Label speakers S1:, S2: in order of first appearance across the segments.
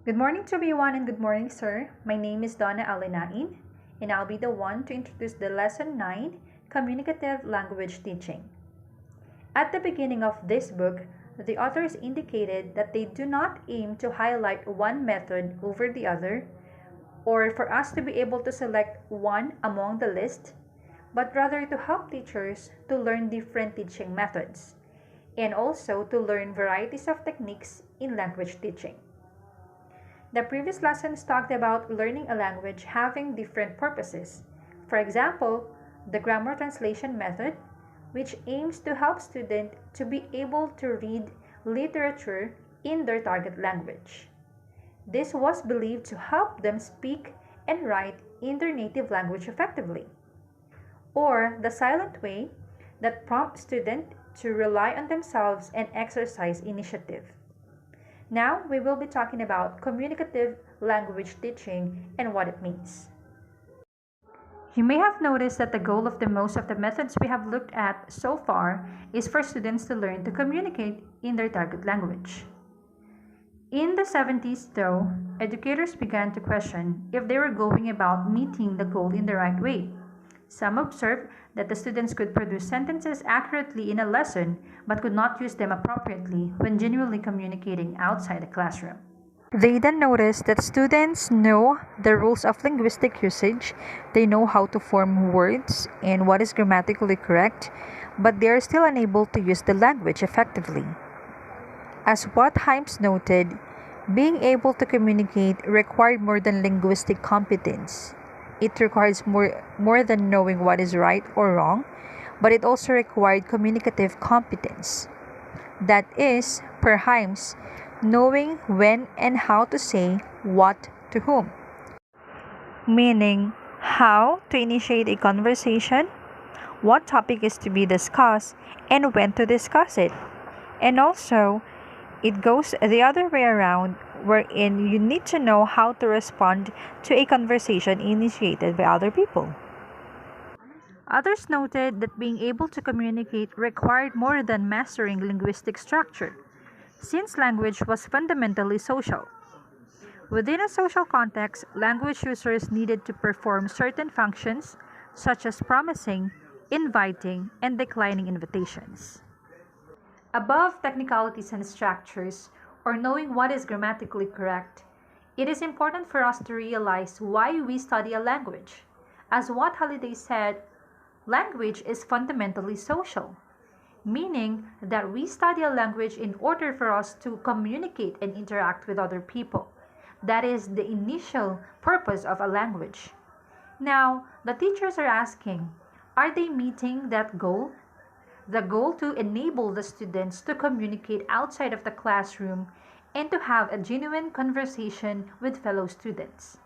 S1: Good morning to everyone and good morning, sir. My name is Donna Alinain, and I'll be the one to introduce the Lesson 9, Communicative Language Teaching. At the beginning of this book, the authors indicated that they do not aim to highlight one method over the other, or for us to be able to select one among the list, but rather to help teachers to learn different teaching methods, and also to learn varieties of techniques in language teaching. The previous lessons talked about learning a language having different purposes. For example, the grammar translation method, which aims to help students to be able to read literature in their target language. This was believed to help them speak and write in their native language effectively. Or the silent way that prompts students to rely on themselves and exercise initiative. Now, we will be talking about communicative language teaching and what it means. You may have noticed that the goal of the most of the methods we have looked at so far is for students to learn to communicate in their target language. In the 70s, though, educators began to question if they were going about meeting the goal in the right way. Some observed that the students could produce sentences accurately in a lesson but could not use them appropriately when genuinely communicating outside the classroom. They then noticed that students know the rules of linguistic usage, they know how to form words and what is grammatically correct, but they are still unable to use the language effectively. As what Himes noted, being able to communicate required more than linguistic competence. It requires more than knowing what is right or wrong, but it also required communicative competence. That is, per Himes, knowing when and how to say what to whom. Meaning, how to initiate a conversation, what topic is to be discussed, and when to discuss it. And also, it goes the other way around, wherein you need to know how to respond to a conversation initiated by other people. Others noted that being able to communicate required more than mastering linguistic structure, since language was fundamentally social. Within a social context, language users needed to perform certain functions, such as promising, inviting, and declining invitations. Above technicalities and structures, or knowing what is grammatically correct, it is important for us to realize why we study a language. As Watt Halliday said, language is fundamentally social, meaning that we study a language in order for us to communicate and interact with other people. That is the initial purpose of a language. Now, the teachers are asking, are they meeting that goal? The goal to enable the students to communicate outside of the classroom and to have a genuine conversation with fellow students.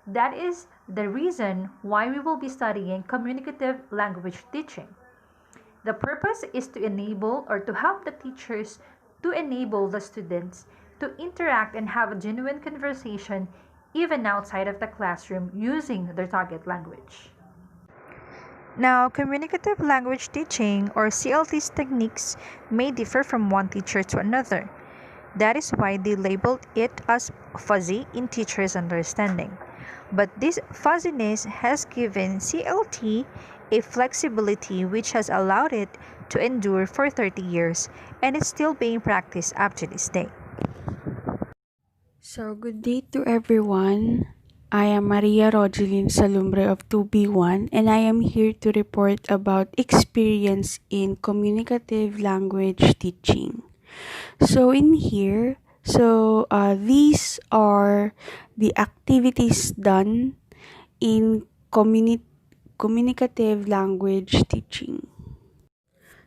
S1: That is the reason why we will be studying communicative language teaching. The purpose is to enable or to help the teachers to enable the students to interact and have a genuine conversation even outside of the classroom using their target language. Now, communicative language teaching or CLT's techniques may differ from one teacher to another. That is why they labeled it as fuzzy in teachers' understanding. But this fuzziness has given CLT a flexibility which has allowed it to endure for 30 years and is still being practiced up to this day.
S2: So, good day to everyone. I am Maria Rogeline Salumbre of 2B1 and I am here to report about experience in communicative language teaching. So in here, these are the activities done in communicative language teaching.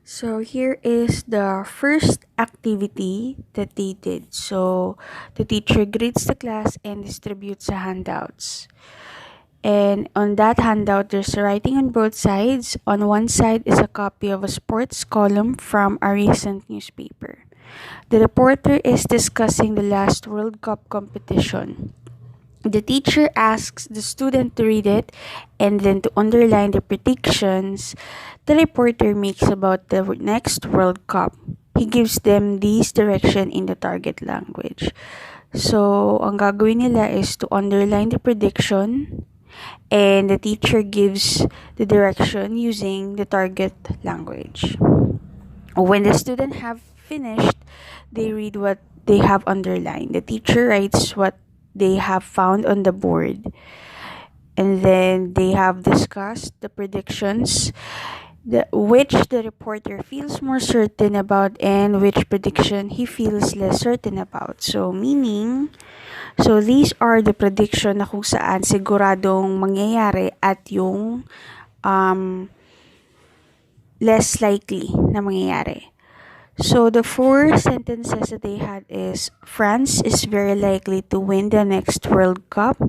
S2: So here is the first activity that they did. So the teacher greets the class and distributes the handouts. And on that handout, there's writing on both sides. On one side is a copy of a sports column from a recent newspaper. The reporter is discussing the last World Cup competition. The teacher asks the student to read it and then to underline the predictions the reporter makes about the next World Cup. He gives them these direction in the target language. So, ang gagawin nila is to underline the prediction, and the teacher gives the direction using the target language. When the student have finished, they read what they have underlined. The teacher writes what they have found on the board, and then they have discussed the predictions, which the reporter feels more certain about and which prediction he feels less certain about. So meaning, so these are the prediction na kung saan siguradong mangyayari at yung less likely na mangyayari. So the four sentences that they had is: France is very likely to win the next World Cup.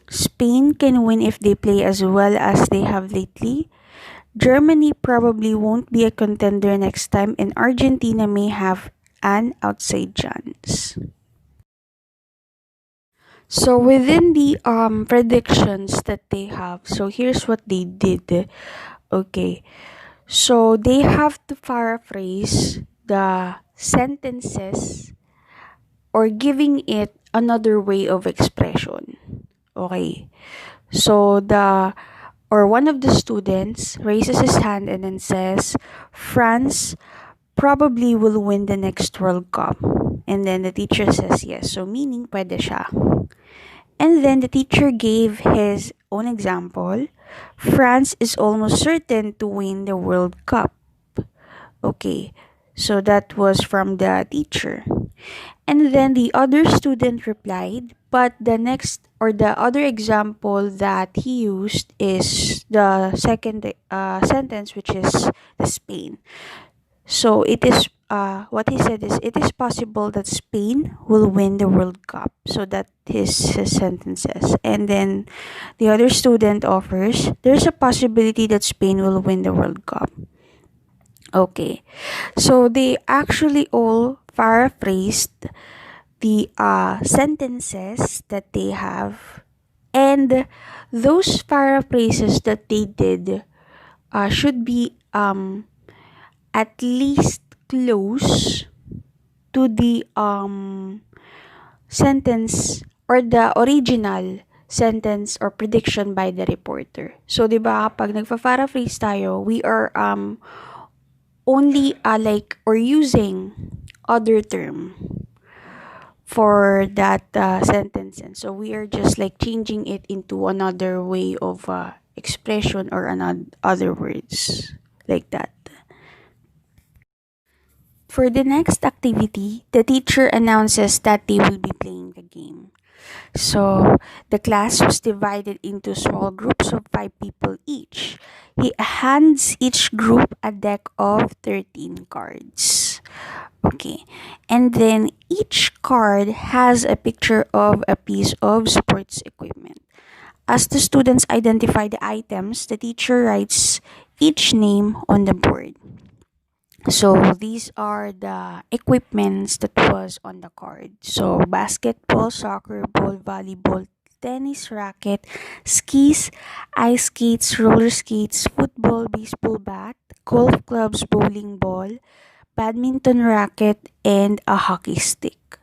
S2: Spain can win if they play as well as they have lately. Germany probably won't be a contender next time, and Argentina may have an outside chance. So within the predictions that they have, so here's what they did. Okay. So they have to paraphrase the sentences or giving it another way of expression. Okay. So one of the students raises his hand and then says, France probably will win the next World Cup. And then the teacher says yes. So meaning pwede siya. And then the teacher gave his own example. France is almost certain to win the World Cup. Okay. So that was from the teacher. And then the other student replied, but the next or the other example that he used is the second sentence, which is the Spain. So it is what he said is, it is possible that Spain will win the World Cup. So that is his sentences. And then the other student offers, there's a possibility that Spain will win the World Cup. Okay. So they actually all paraphrased the sentences that they have, and those paraphrases that they did should be at least close to the sentence or the original sentence or prediction by the reporter. So, di ba, pag nagpa-paraphrase tayo, we are only like or using other term for that sentence, and so we are just like changing it into another way of expression or another other words like that. For the next activity, the teacher announces that they will be playing the game. So the class was divided into small groups of 5 people each. He hands each group a deck of 13 cards. Okay. And then each card has a picture of a piece of sports equipment. As the students identify the items, the teacher writes each name on the board. So these are the equipments that was on the card. So basketball, soccer ball, volleyball, tennis racket, skis, ice skates, roller skates, football, baseball bat, golf clubs, bowling ball, badminton racket, and a hockey stick.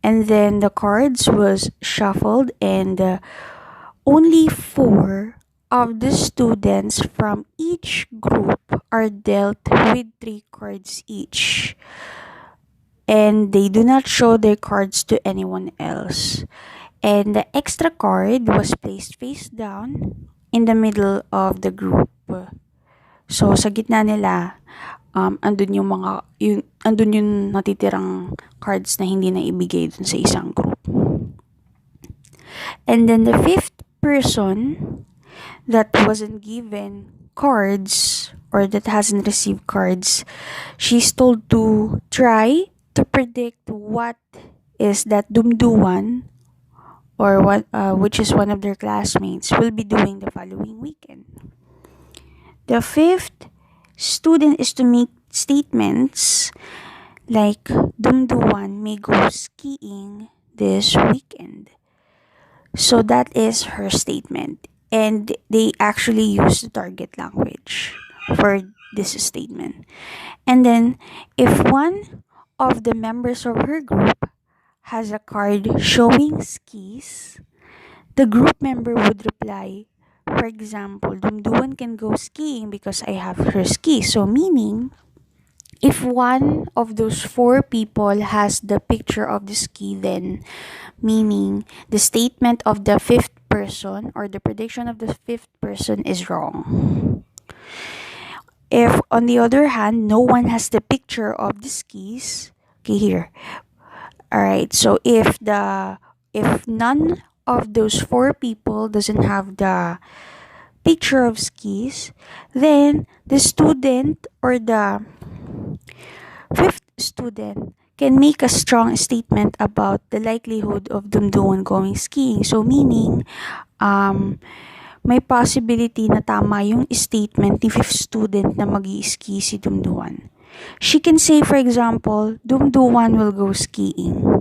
S2: And then the cards was shuffled, and only 4 of the students from each group are dealt with 3 cards each, and they do not show their cards to anyone else. And the extra card was placed face down in the middle of the group. So sa gitna nila, andun yung natitirang cards na hindi na ibigay dun sa isang group. And then the 5th person that wasn't given cards or that hasn't received cards, she's told to try to predict what is that dumduan or what which is one of their classmates will be doing the following weekend. The 5th student is to make statements like dumduan may go skiing this weekend. So that is her statement, and they actually use the target language for this statement. And then if one of the members of her group has a card showing skis, the group member would reply, for example, Dumduan can go skiing because I have her skis. So meaning, if one of those four people has the picture of the ski, then meaning the statement of the fifth person or the prediction of the fifth person is wrong. If, on the other hand, no one has the picture of the skis, okay, here. All right. So if none of those four people doesn't have the picture of skis, then the student or the fifth student can make a strong statement about the likelihood of Dumduan going skiing. So meaning, may possibility na tama yung statement ni fifth student na mag-i-ski si Dumduan. She can say, for example, Dumduan will go skiing.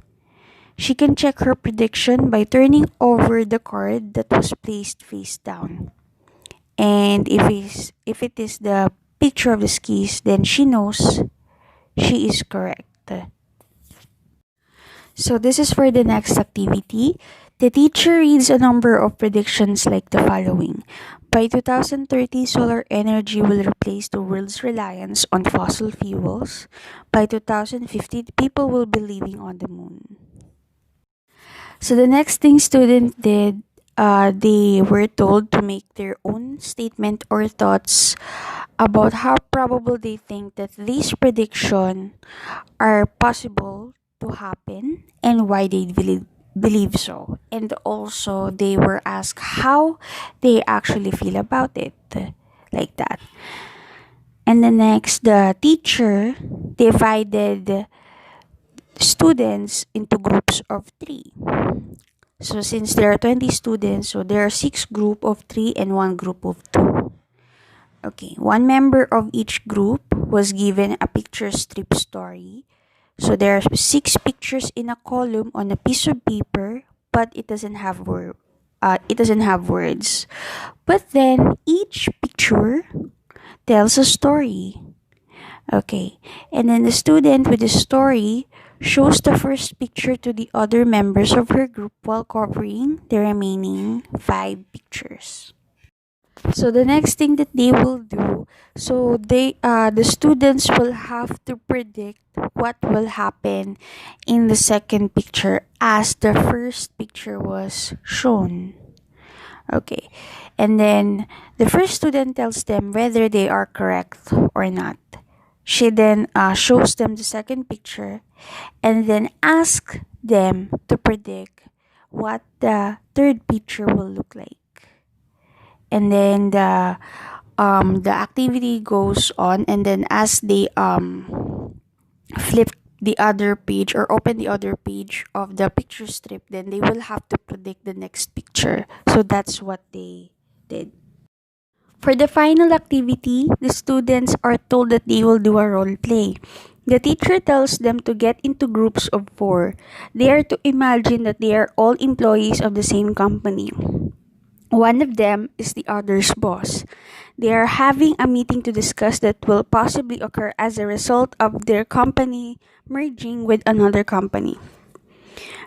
S2: She can check her prediction by turning over the card that was placed face down. And if it is the picture of the skis, then she knows she is correct. So this is for the next activity. The teacher reads a number of predictions like the following. By 2030, solar energy will replace the world's reliance on fossil fuels. By 2050, people will be living on the moon. So the next thing students did, they were told to make their own statement or thoughts about how probable they think that these predictions are possible to happen and why they believe so. And also they were asked how they actually feel about it, like that. And the next, the teacher divided students into groups of 3. So since there are 20 students, so there are 6 group of 3 and 1 group of 2. Okay, one member of each group was given a picture strip story. So there are 6 pictures in a column on a piece of paper, but it doesn't have words. But then each picture tells a story. Okay, and then the student with the story shows the first picture to the other members of her group while covering the remaining 5 pictures. So the next thing that they will do, so the students will have to predict what will happen in the second picture as the first picture was shown. Okay, and then the first student tells them whether they are correct or not. She then shows them the second picture and then asks them to predict what the third picture will look like. And then the activity goes on, and then as they flip the other page or open the other page of the picture strip, then they will have to predict the next picture. So that's what they did. For the final activity, the students are told that they will do a role play. The teacher tells them to get into groups of 4. They are to imagine that they are all employees of the same company. One of them is the other's boss. They are having a meeting to discuss that will possibly occur as a result of their company merging with another company.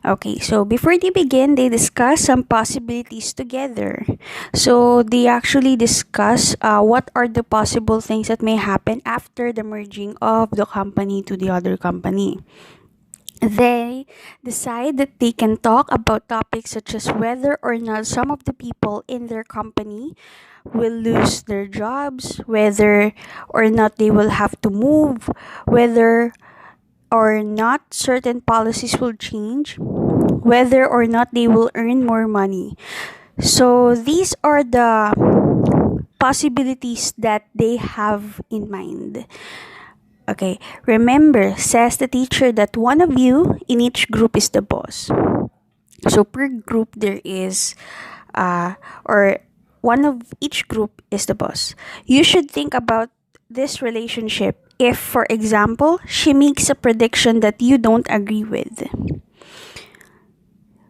S2: Okay, so before they begin, they discuss some possibilities together. So they actually discuss what are the possible things that may happen after the merging of the company to the other company. They decide that they can talk about topics such as whether or not some of the people in their company will lose their jobs, whether or not they will have to move, whether or not certain policies will change, whether or not they will earn more money. So these are the possibilities that they have in mind. Okay, remember, says the teacher, that one of you in each group is the boss. So per group there is, or one of each group is the boss. You should think about this relationship if, for example, she makes a prediction that you don't agree with.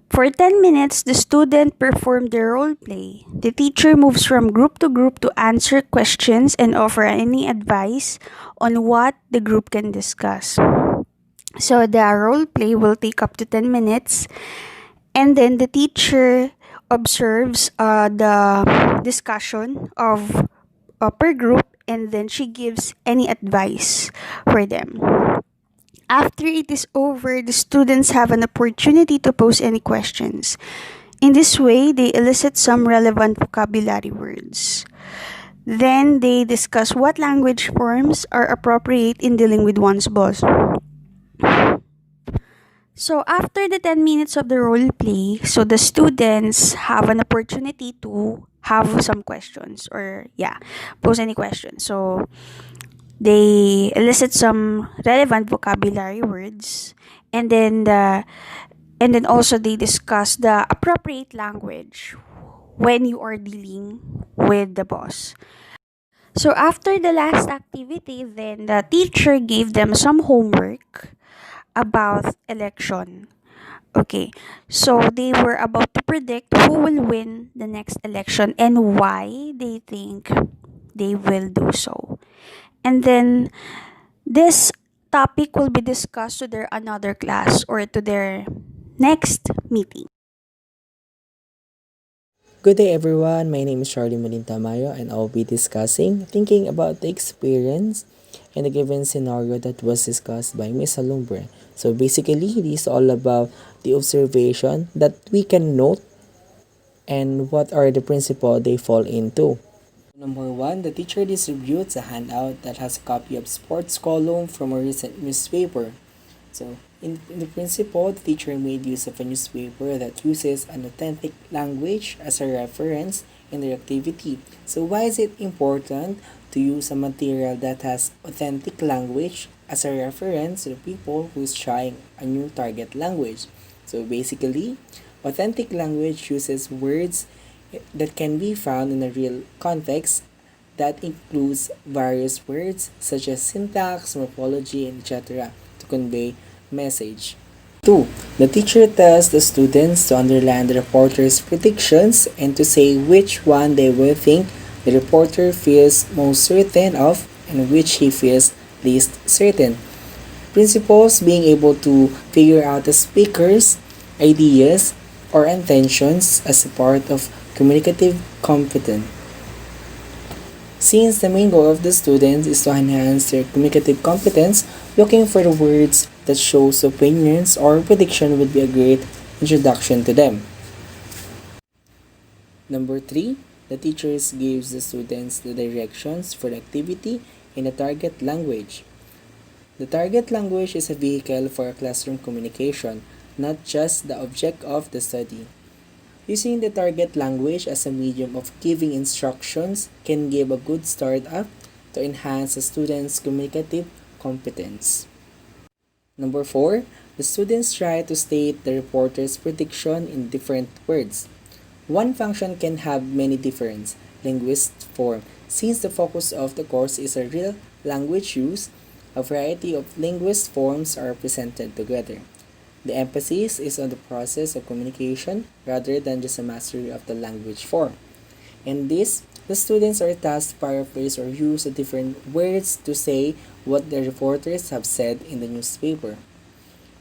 S2: For 10 minutes, the student performed the role play. The teacher moves from group to group to answer questions and offer any advice on what the group can discuss. So the role play will take up to 10 minutes, and then the teacher observes the discussion of per group, and then she gives any advice for them. After it is over, the students have an opportunity to pose any questions. In this way, they elicit some relevant vocabulary words. Then they discuss what language forms are appropriate in dealing with one's boss. So after the 10 minutes of the role play, so the students have an opportunity to have some questions, or yeah, pose any questions. So they elicit some relevant vocabulary words, and then also they discuss the appropriate language when you are dealing with the boss. So after the last activity, then the teacher gave them some homework about election. Okay, so they were about to predict who will win the next election and why they think they will do so. And then this topic will be discussed to their another class or to their next meeting.
S3: Good day everyone, my name is Charlie Malinta Mayo and I'll be discussing thinking about the experience in the given scenario that was discussed by Miss Alumbre. So basically, this is all about the observation that we can note and what are the principles they fall into. Number one, the teacher distributes a handout that has a copy of sports column from a recent newspaper. So, in the principle, the teacher made use of a newspaper that uses an authentic language as a reference in their activity. So, why is it important to use a material that has authentic language as a reference to the people who is trying a new target language? So, basically, authentic language uses words that can be found in a real context that includes various words such as syntax, morphology, and etc. to convey message. 2. The teacher tells the students to underline the reporter's predictions and to say which one they will think the reporter feels most certain of and which he feels least certain. Principals being able to figure out the speaker's ideas or intentions as a part of communicative competence. Since the main goal of the students is to enhance their communicative competence, looking for the words that shows opinions or prediction would be a great introduction to them. Number 3, the teachers gives the students the directions for the activity in the target language. The target language is a vehicle for classroom communication, not just the object of the study. Using the target language as a medium of giving instructions can give a good start up to enhance a student's communicative competence. Number 4, the students try to state the reporter's prediction in different words. One function can have many different linguistic forms. Since the focus of the course is a real language use, a variety of linguist forms are presented together. The emphasis is on the process of communication rather than just a mastery of the language form. In this, the students are tasked to paraphrase or use the different words to say what the reporters have said in the newspaper.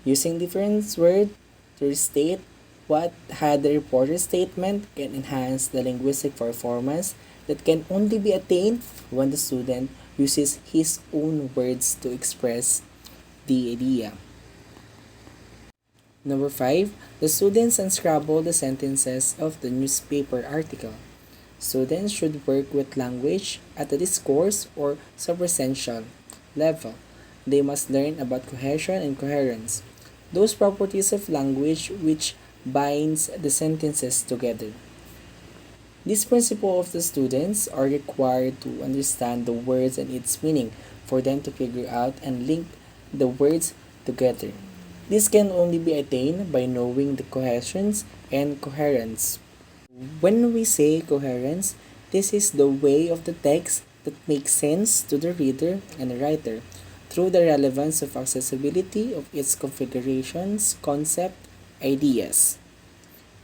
S3: Using different words to restate what had the reporter's statement can enhance the linguistic performance that can only be attained when the student uses his own words to express the idea. Number 5, the students unscramble the sentences of the newspaper article. Students should work with language at the discourse or subessential level. They must learn about cohesion and coherence, those properties of language which binds the sentences together. These principles of the students are required to understand the words and its meaning for them to figure out and link the words together. This can only be attained by knowing the cohesions and coherence. When we say coherence, this is the way of the text that makes sense to the reader and the writer through the relevance of accessibility of its configurations, concept, ideas.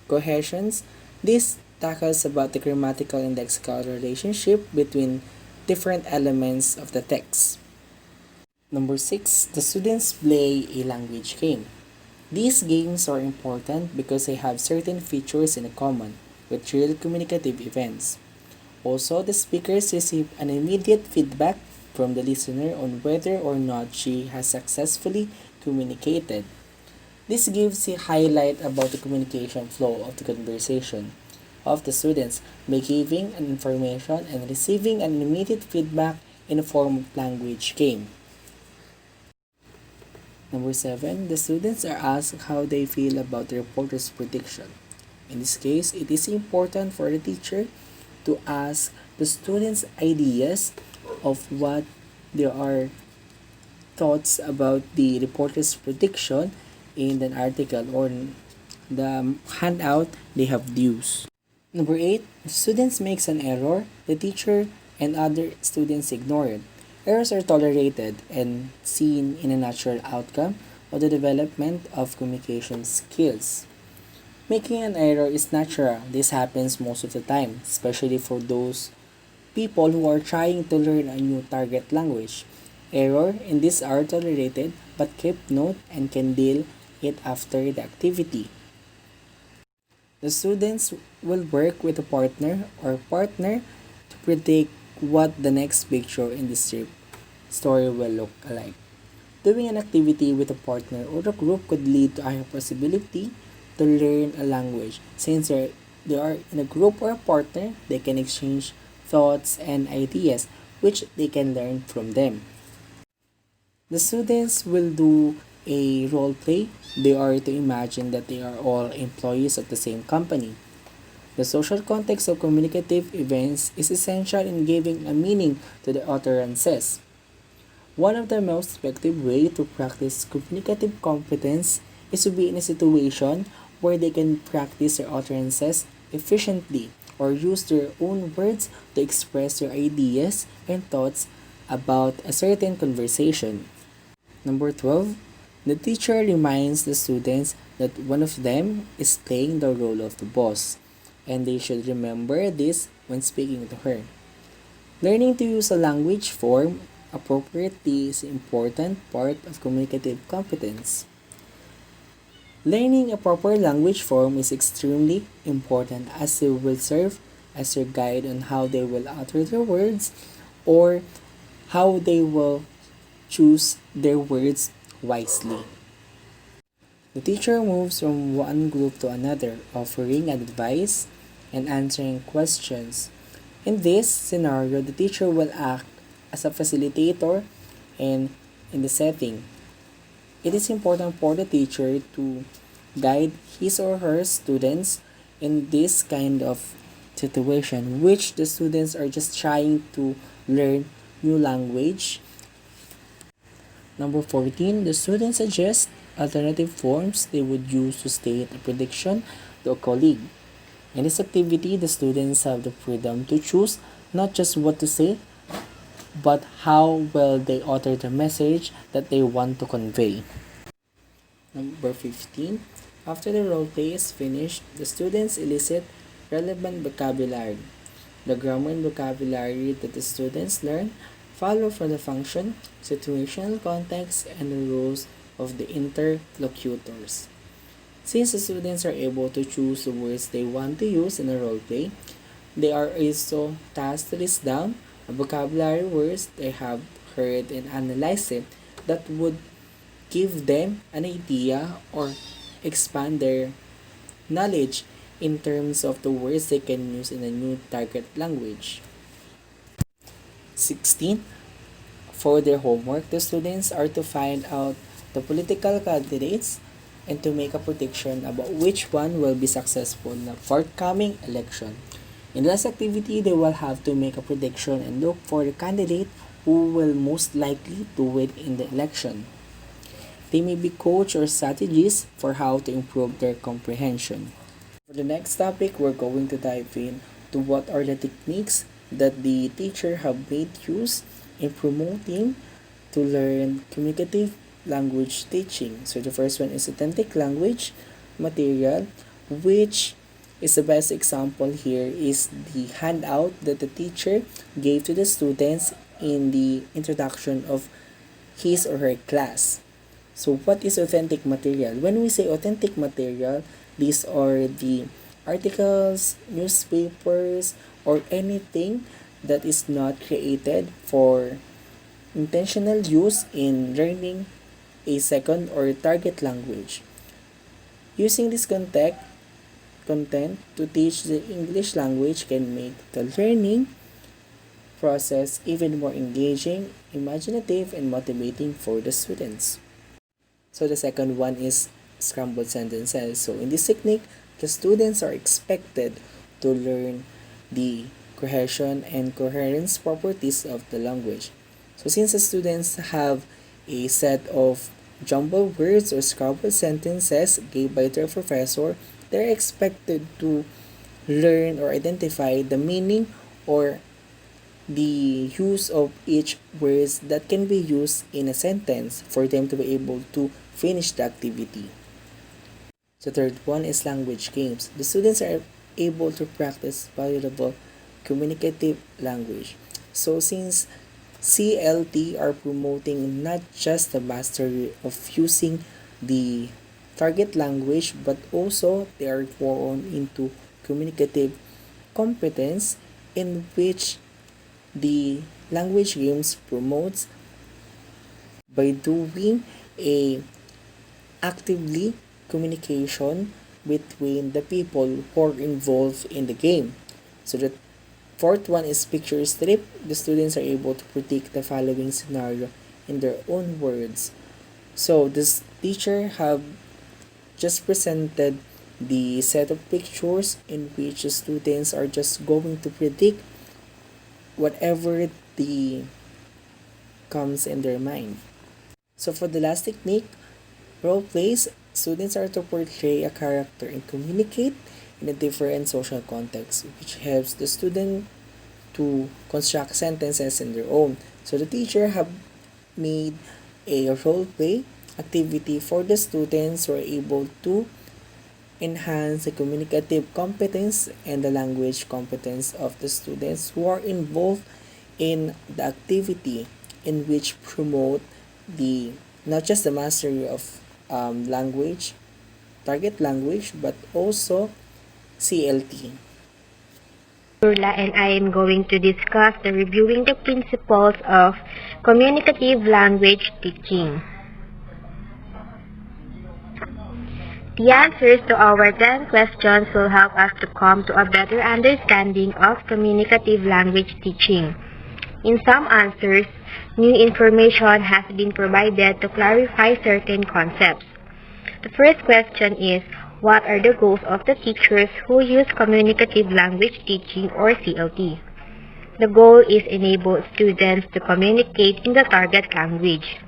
S3: Cohesions, this tackles about the grammatical and lexical relationship between different elements of the text. Number 6, the students play a language game. These games are important because they have certain features in common with real communicative events. Also, the speakers receive an immediate feedback from the listener on whether or not she has successfully communicated. This gives a highlight about the communication flow of the conversation of the students by giving an information and receiving an immediate feedback in the form of language game. Number 7, the students are asked how they feel about the reporter's prediction. In this case, it is important for the teacher to ask the students ideas of what there are thoughts about the reporter's prediction in an article or the handout they have used. Number 8, if students makes an error, the teacher and other students ignore it. Errors are tolerated and seen in a natural outcome of the development of communication skills. Making an error is natural. This happens most of the time, especially for those people who are trying to learn a new target language. Error in this are tolerated but kept note and can deal it after the activity. The students will work with a partner or partner to predict what the next picture in the strip story will look like. Doing an activity with a partner or a group could lead to a higher possibility to learn a language. Since they are in a group or a partner, they can exchange thoughts and ideas which they can learn from them. The students will do a role play. They are to imagine that they are all employees of the same company. The social context of communicative events is essential in giving a meaning to the utterances. One of the most effective ways to practice communicative competence is to be in a situation where they can practice their utterances efficiently or use their own words to express their ideas and thoughts about a certain conversation. Number 12, the teacher reminds the students that one of them is playing the role of the boss, and they should remember this when speaking to her. Learning to use a language form appropriately is an important part of communicative competence. Learning a proper language form is extremely important as it will serve as your guide on how they will utter their words or how they will choose their words wisely. The teacher moves from one group to another, offering advice and answering questions. In this scenario, the teacher will act as a facilitator and in the setting. It is important for the teacher to guide his or her students in this kind of situation, which the students are just trying to learn new language. Number 14, the students suggest alternative forms they would use to state a prediction to a colleague. In this activity, the students have the freedom to choose not just what to say, but how well they utter the message that they want to convey. Number 15, after the role play is finished, the students elicit relevant vocabulary. The grammar and vocabulary that the students learn follow from the function, situational context, and the rules of the interlocutors. Since the students are able to choose the words they want to use in a role play, they are also tasked to list down a vocabulary words they have heard and analyze it that would give them an idea or expand their knowledge in terms of the words they can use in a new target language. 16. For their homework, the students are to find out the political candidates and to make a prediction about which one will be successful in the forthcoming election. In this activity, they will have to make a prediction and look for the candidate who will most likely to win in the election. They may be coach or strategies for how to improve their comprehension. For the next topic, we're going to dive in to what are the techniques that the teacher have made use in promoting to learn communicative language teaching. So the first one is authentic language material, which is the best example here is the handout that the teacher gave to the students in the introduction of his or her class. So what is authentic material? When we say authentic material, these are the articles, newspapers, or anything that is not created for intentional use in learning a second or target language. Using this content to teach the English language can make the learning process even more engaging, imaginative, and motivating for the students. So the second one is scrambled sentences. So in this technique, the students are expected to learn the cohesion and coherence properties of the language. So since the students have a set of jumbled words or scrambled sentences given by their professor, they're expected to learn or identify the meaning or the use of each words that can be used in a sentence for them to be able to finish the activity. The third one is language games. The students are able to practice valuable communicative language. So since CLT are promoting not just the mastery of using the target language, but also they are more on into communicative competence, in which the language games promotes by doing a actively communication between the people who are involved in the game. So the fourth one is picture strip. The students are able to predict the following scenario in their own words. So this teacher have just presented the set of pictures in which the students are just going to predict whatever the comes in their mind. So for the last technique, role plays, students are to portray a character and communicate in a different social context, which helps the student to construct sentences in their own. So the teacher have made a role play activity for the students who are able to enhance the communicative competence and the language competence of the students who are involved in the activity, in which promote the not just the mastery of language, target language, but also CLT.
S4: Urla, and I am going to discuss the reviewing the principles of communicative language teaching. The answers to our 10 questions will help us to come to a better understanding of communicative language teaching. In some answers, new information has been provided to clarify certain concepts. The first question is, what are the goals of the teachers who use communicative language teaching or CLT? The goal is enable students to communicate in the target language.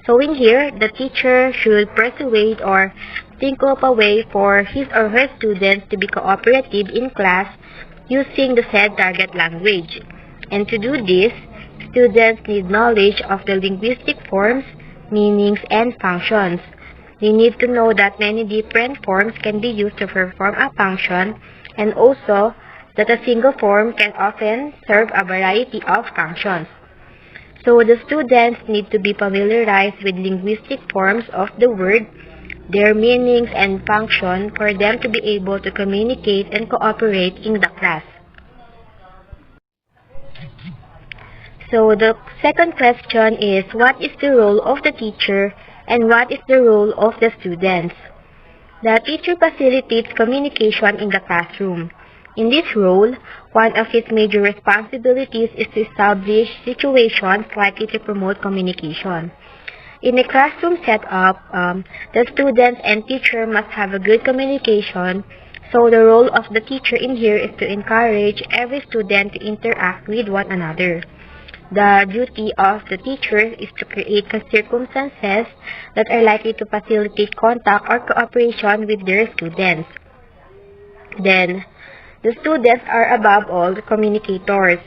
S4: So in here, the teacher should persuade or think of a way for his or her students to be cooperative in class using the said target language. And to do this, students need knowledge of the linguistic forms, meanings, and functions. They need to know that many different forms can be used to perform a function, and also that a single form can often serve a variety of functions. So the students need to be familiarized with linguistic forms of the word, their meanings and function for them to be able to communicate and cooperate in the class. So the second question is, what is the role of the teacher and what is the role of the students? The teacher facilitates communication in the classroom. In this role, one of his major responsibilities is to establish situations likely to promote communication. In a classroom setup, the students and teacher must have a good communication, so the role of the teacher in here is to encourage every student to interact with one another. The duty of the teacher is to create circumstances that are likely to facilitate contact or cooperation with their students. Then, the students are above all communicators.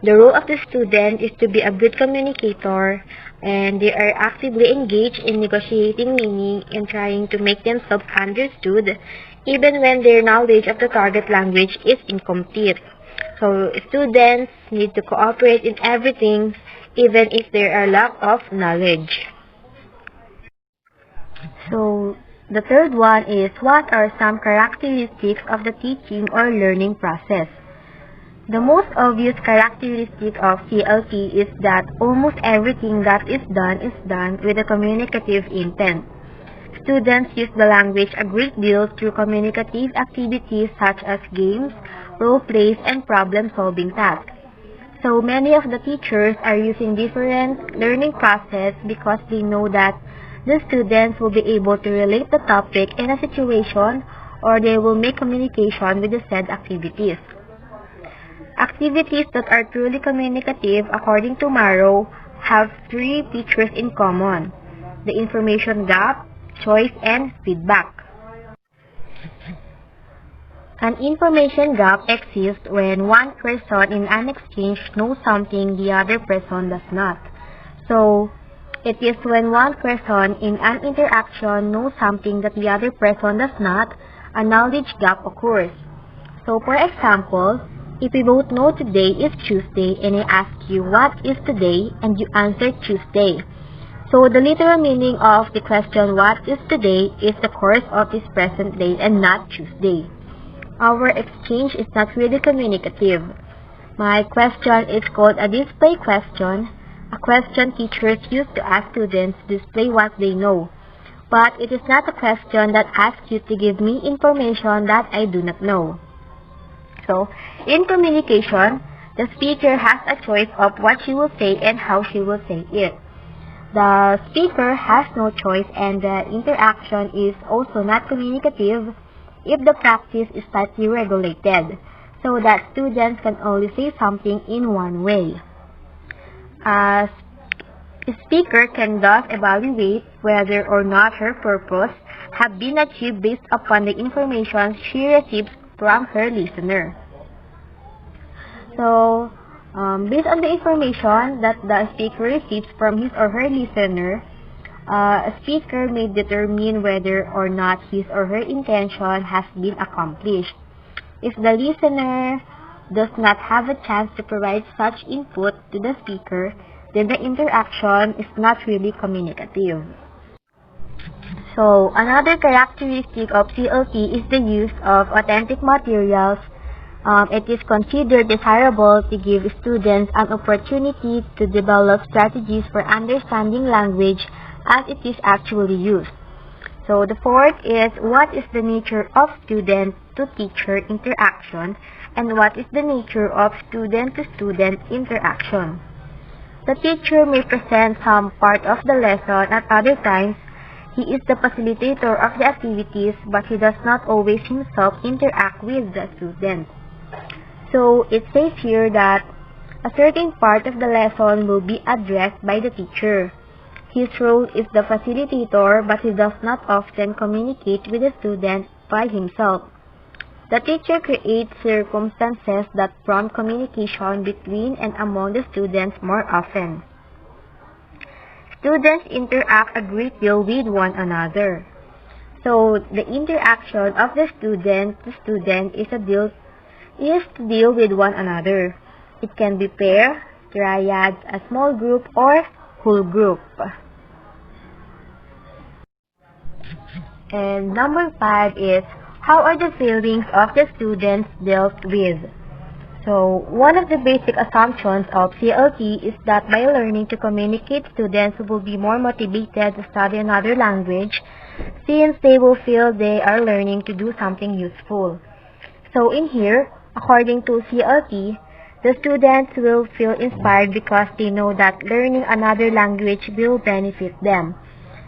S4: The role of the student is to be a good communicator, and they are actively engaged in negotiating meaning and trying to make themselves understood, even when their knowledge of the target language is incomplete. So students need to cooperate in everything even if there are lack of knowledge. So, the third one is, what are some characteristics of the teaching or learning process? The most obvious characteristic of CLT is that almost everything that is done with a communicative intent. Students use the language a great deal through communicative activities such as games, role plays, and problem-solving tasks. So many of the teachers are using different learning process because they know that the students will be able to relate the topic in a situation, or they will make communication with the said activities. Activities that are truly communicative, according to Marrow, have three features in common: the information gap, choice, and feedback. An information gap exists when one person in an exchange knows something the other person does not. So, it is when one person in an interaction knows something that the other person does not, a knowledge gap occurs. So, for example, if we both know today is Tuesday and I ask you what is today and you answer Tuesday. So, the literal meaning of the question what is today is the course of this present day and not Tuesday. Our exchange is not really communicative. My question is called a display question, a question teachers use to ask students to display what they know. But it is not a question that asks you to give me information that I do not know. So, in communication, the speaker has a choice of what she will say and how she will say it. The speaker has no choice and the interaction is also not communicative if the practice is tightly regulated, so that students can only say something in one way. A speaker can thus evaluate whether or not her purpose have been achieved based upon the information she receives from her listener. So, based on the information that the speaker receives from his or her listener, a speaker may determine whether or not his or her intention has been accomplished. If the listener does not have a chance to provide such input to the speaker, then the interaction is not really communicative. So, another characteristic of CLT is the use of authentic materials. It is considered desirable to give students an opportunity to develop strategies for understanding language as it is actually used. So the fourth is, what is the nature of student-to-teacher interaction and what is the nature of student-to-student interaction? The teacher may present some part of the lesson. At other times, he is the facilitator of the activities, but he does not always himself interact with the students. So it says here that a certain part of the lesson will be addressed by the teacher. His role is the facilitator, but he does not often communicate with the student by himself. The teacher creates circumstances that prompt communication between and among the students more often. Students interact a great deal with one another. So, the interaction of the student to student is to deal with one another. It can be pair, triads, a small group, or whole group. And number 5 is, how are the feelings of the students dealt with? So, one of the basic assumptions of CLT is that by learning to communicate, students will be more motivated to study another language since they will feel they are learning to do something useful. So, in here, according to CLT, the students will feel inspired because they know that learning another language will benefit them.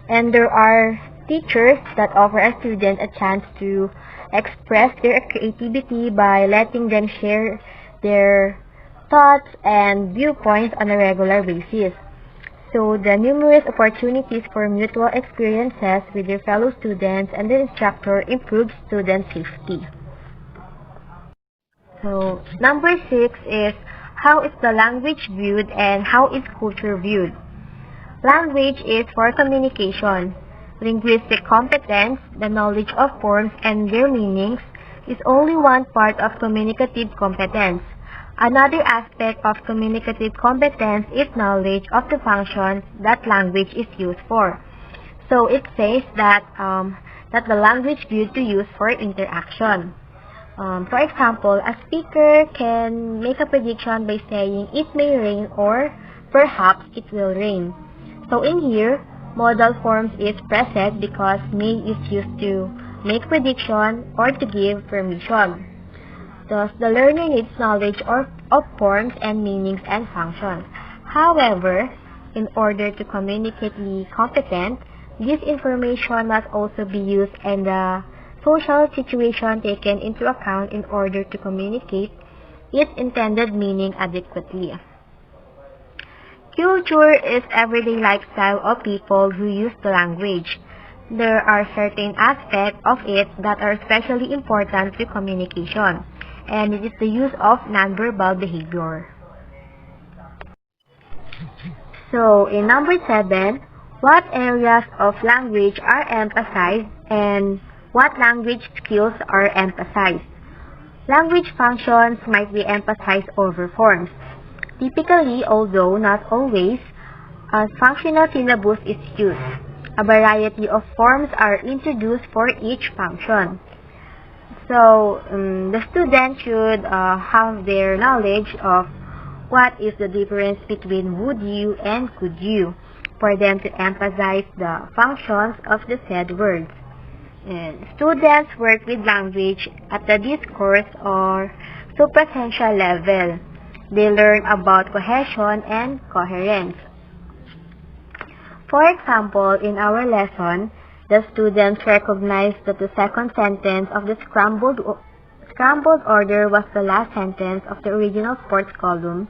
S4: And there are teachers that offer a student a chance to express their creativity by letting them share their thoughts and viewpoints on a regular basis. So the numerous opportunities for mutual experiences with their fellow students and the instructor improves student safety. So number 6 is, how is the language viewed and how is culture viewed? Language is for communication. Linguistic competence, the knowledge of forms and their meanings, is only one part of communicative competence. Another aspect of communicative competence is knowledge of the functions that language is used for. So it says that the language used to use for interaction. For example, a speaker can make a prediction by saying it may rain or perhaps it will rain. So in here, modal forms is present because may is used to make prediction or to give permission. Thus, the learner needs knowledge of forms and meanings and functions. However, in order to communicate be competent, this information must also be used and the social situation taken into account in order to communicate its intended meaning adequately. Culture is everyday lifestyle of people who use the language. There are certain aspects of it that are especially important to communication, and it is the use of nonverbal behavior. So, in number 7, what areas of language are emphasized and what language skills are emphasized? Language functions might be emphasized over forms. Typically, although not always, a functional syllabus is used. A variety of forms are introduced for each function. So, the student should have their knowledge of what is the difference between would you and could you for them to emphasize the functions of the said words. And students work with language at the discourse or suprasential level. They learn about cohesion and coherence. For example, in our lesson, the students recognized that the second sentence of the scrambled order was the last sentence of the original sports column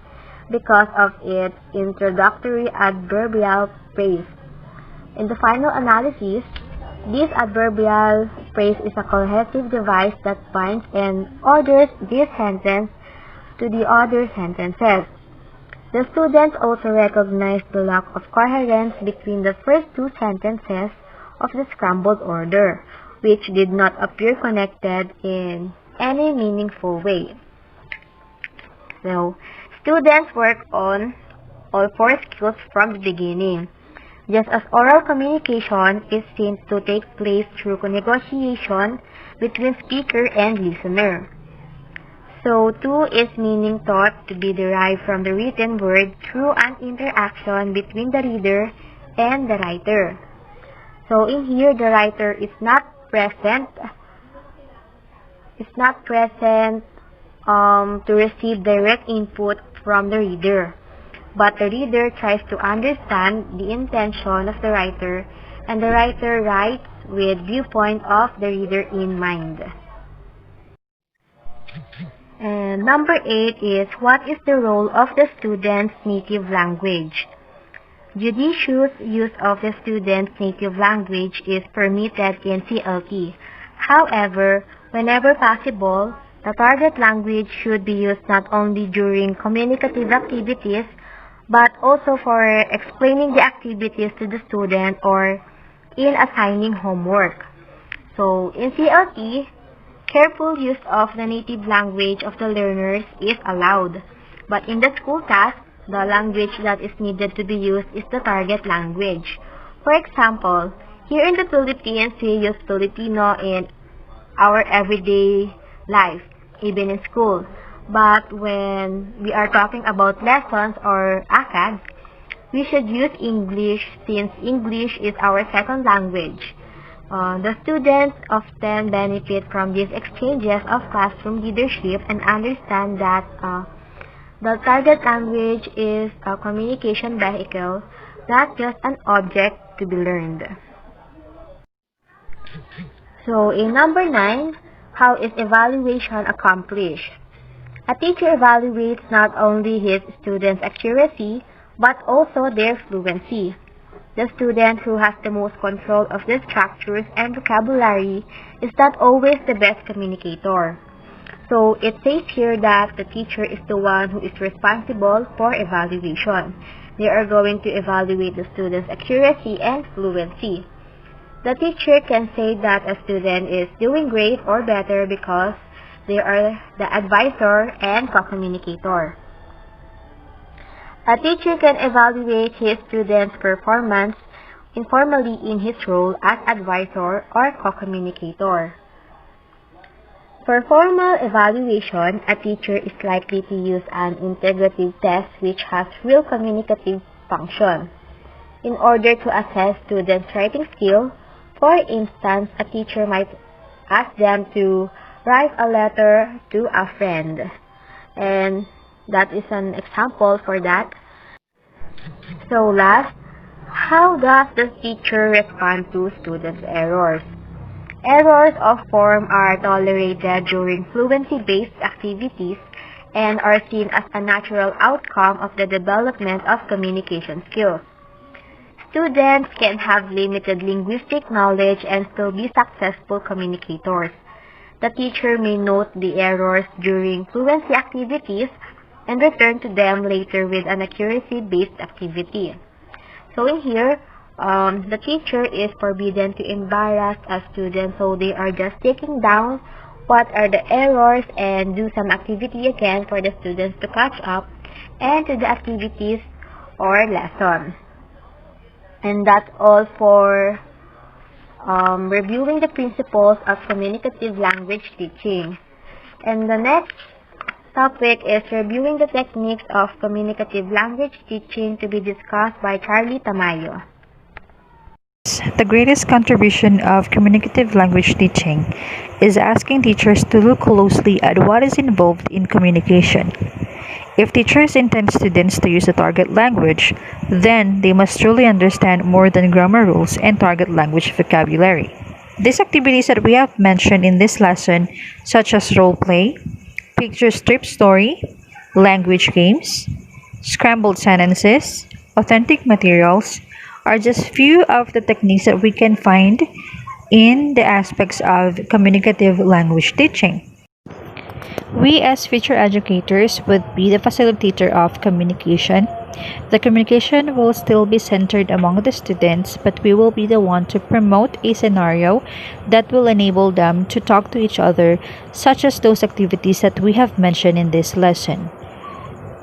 S4: because of its introductory adverbial phrase. In the final analysis, this adverbial phrase is a cohesive device that binds and orders this sentence to the other sentences. The students also recognized the lack of coherence between the first two sentences of the scrambled order, which did not appear connected in any meaningful way. So, students work on all four skills from the beginning. Just as oral communication is seen to take place through negotiation between speaker and listener. So, too is meaning thought to be derived from the written word through an interaction between the reader and the writer. So, in here, the writer is not present to receive direct input from the reader, but the reader tries to understand the intention of the writer, and the writer writes with viewpoint of the reader in mind. And number 8 is, what is the role of the student's native language? Judicious use of the student's native language is permitted in CLT. However, whenever possible, the target language should be used not only during communicative activities, but also for explaining the activities to the student or in assigning homework. So, in CLT, careful use of the native language of the learners is allowed, but in the school task, the language that is needed to be used is the target language. For example, here in the Philippines, we use Filipino in our everyday life, even in school. But when we are talking about lessons or ACADS, we should use English since English is our second language. The students often benefit from these exchanges of classroom leadership and understand that the target language is a communication vehicle, not just an object to be learned. So, in number 9, how is evaluation accomplished? A teacher evaluates not only his students' accuracy, but also their fluency. The student who has the most control of the structures and vocabulary is not always the best communicator. So, it says here that the teacher is the one who is responsible for evaluation. They are going to evaluate the student's accuracy and fluency. The teacher can say that a student is doing great or better because they are the advisor and co-communicator. A teacher can evaluate his students' performance informally in his role as advisor or co-communicator. For formal evaluation, a teacher is likely to use an integrative test which has real communicative function. In order to assess students' writing skill, for instance, a teacher might ask them to write a letter to a friend. And that is an example for that. So last, how does the teacher respond to students' errors? Errors of form are tolerated during fluency-based activities and are seen as a natural outcome of the development of communication skills. Students can have limited linguistic knowledge and still be successful communicators. The teacher may note the errors during fluency activities and return to them later with an accuracy-based activity. So in here, the teacher is forbidden to embarrass a student, so they are just taking down what are the errors and do some activity again for the students to catch up and to the activities or lesson. And that's all for reviewing the principles of communicative language teaching. And the next topic is reviewing the techniques of communicative language teaching to be discussed by Charlie Tamayo.
S1: The greatest contribution of communicative language teaching is asking teachers to look closely at what is involved in communication. If teachers intend students to use a target language, then they must truly understand more than grammar rules and target language vocabulary. These activities that we have mentioned in this lesson, such as role play, picture strip story, language games, scrambled sentences, authentic materials, are just few of the techniques that we can find in the aspects of communicative language teaching. We as future educators would be the facilitator of communication. The communication will still be centered among the students, but we will be the one to promote a scenario that will enable them to talk to each other, such as those activities that we have mentioned in this lesson.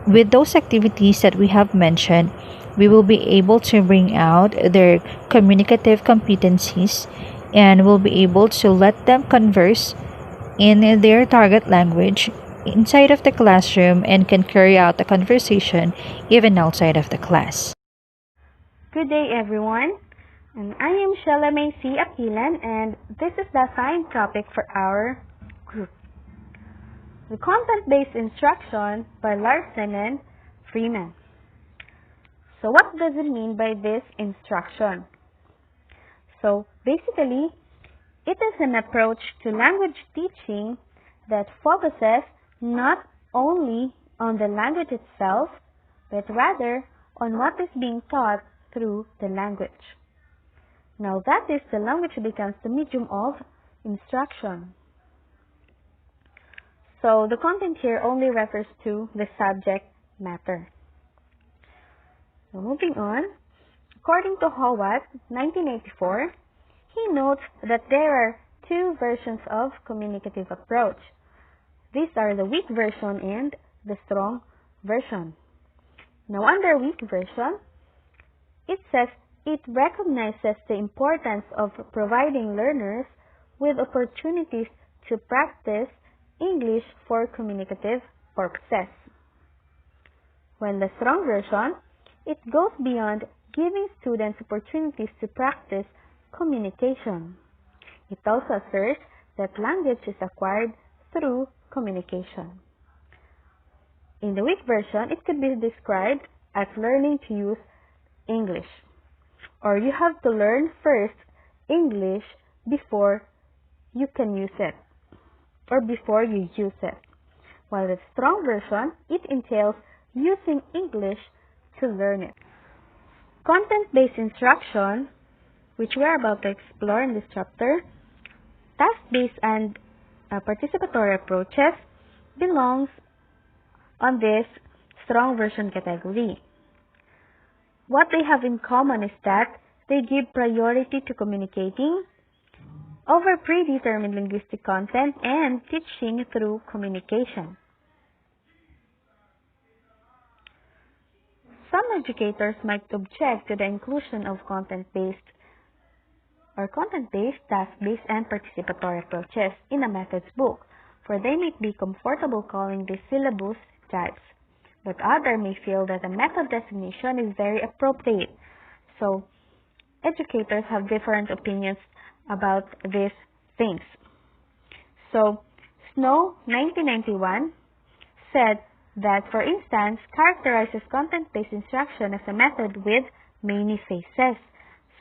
S1: With those activities that we have mentioned, we will be able to bring out their communicative competencies and will be able to let them converse in their target language inside of the classroom and can carry out the conversation even outside of the class.
S5: Good day, everyone. And I am Shalame C. Aquilan, and this is the assigned topic for our group. The content-based instruction by Larsen-Freeman. So what does it mean by this instruction? So basically, it is an approach to language teaching that focuses not only on the language itself, but rather on what is being taught through the language. Now that is, the language becomes the medium of instruction. So the content here only refers to the subject matter. So moving on, according to Howat, 1984, he notes that there are two versions of communicative approach. These are the weak version and the strong version. Now under weak version, it says it recognizes the importance of providing learners with opportunities to practice English for communicative purposes. When the strong version, it goes beyond giving students opportunities to practice communication. It also asserts that language is acquired through communication. In the weak version, it could be described as learning to use English, or you have to learn first English before you can use it, or before you use it. While the strong version, it entails using English to learn it. Content-based instruction, which we are about to explore in this chapter, task-based and participatory approaches belongs on this strong version category. What they have in common is that they give priority to communicating over predetermined linguistic content and teaching through communication. Some educators might object to the inclusion of content-based, task-based, and participatory approaches in a methods book, for they may be comfortable calling these syllabus types. But others may feel that a method designation is very appropriate. So, educators have different opinions about these things. So, Snow, 1991, said that, for instance, characterizes content-based instruction as a method with many phases.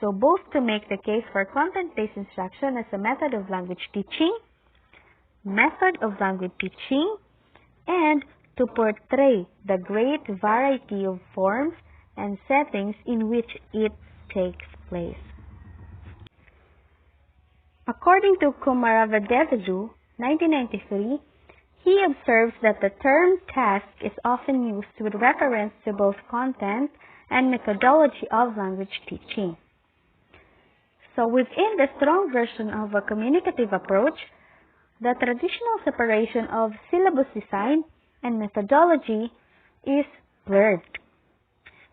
S5: So, both to make the case for content-based instruction as a method of language teaching, and to portray the great variety of forms and settings in which it takes place. According to Kumaravadevu, 1993, he observes that the term task is often used with reference to both content and methodology of language teaching. So within the strong version of a communicative approach, the traditional separation of syllabus design and methodology is blurred.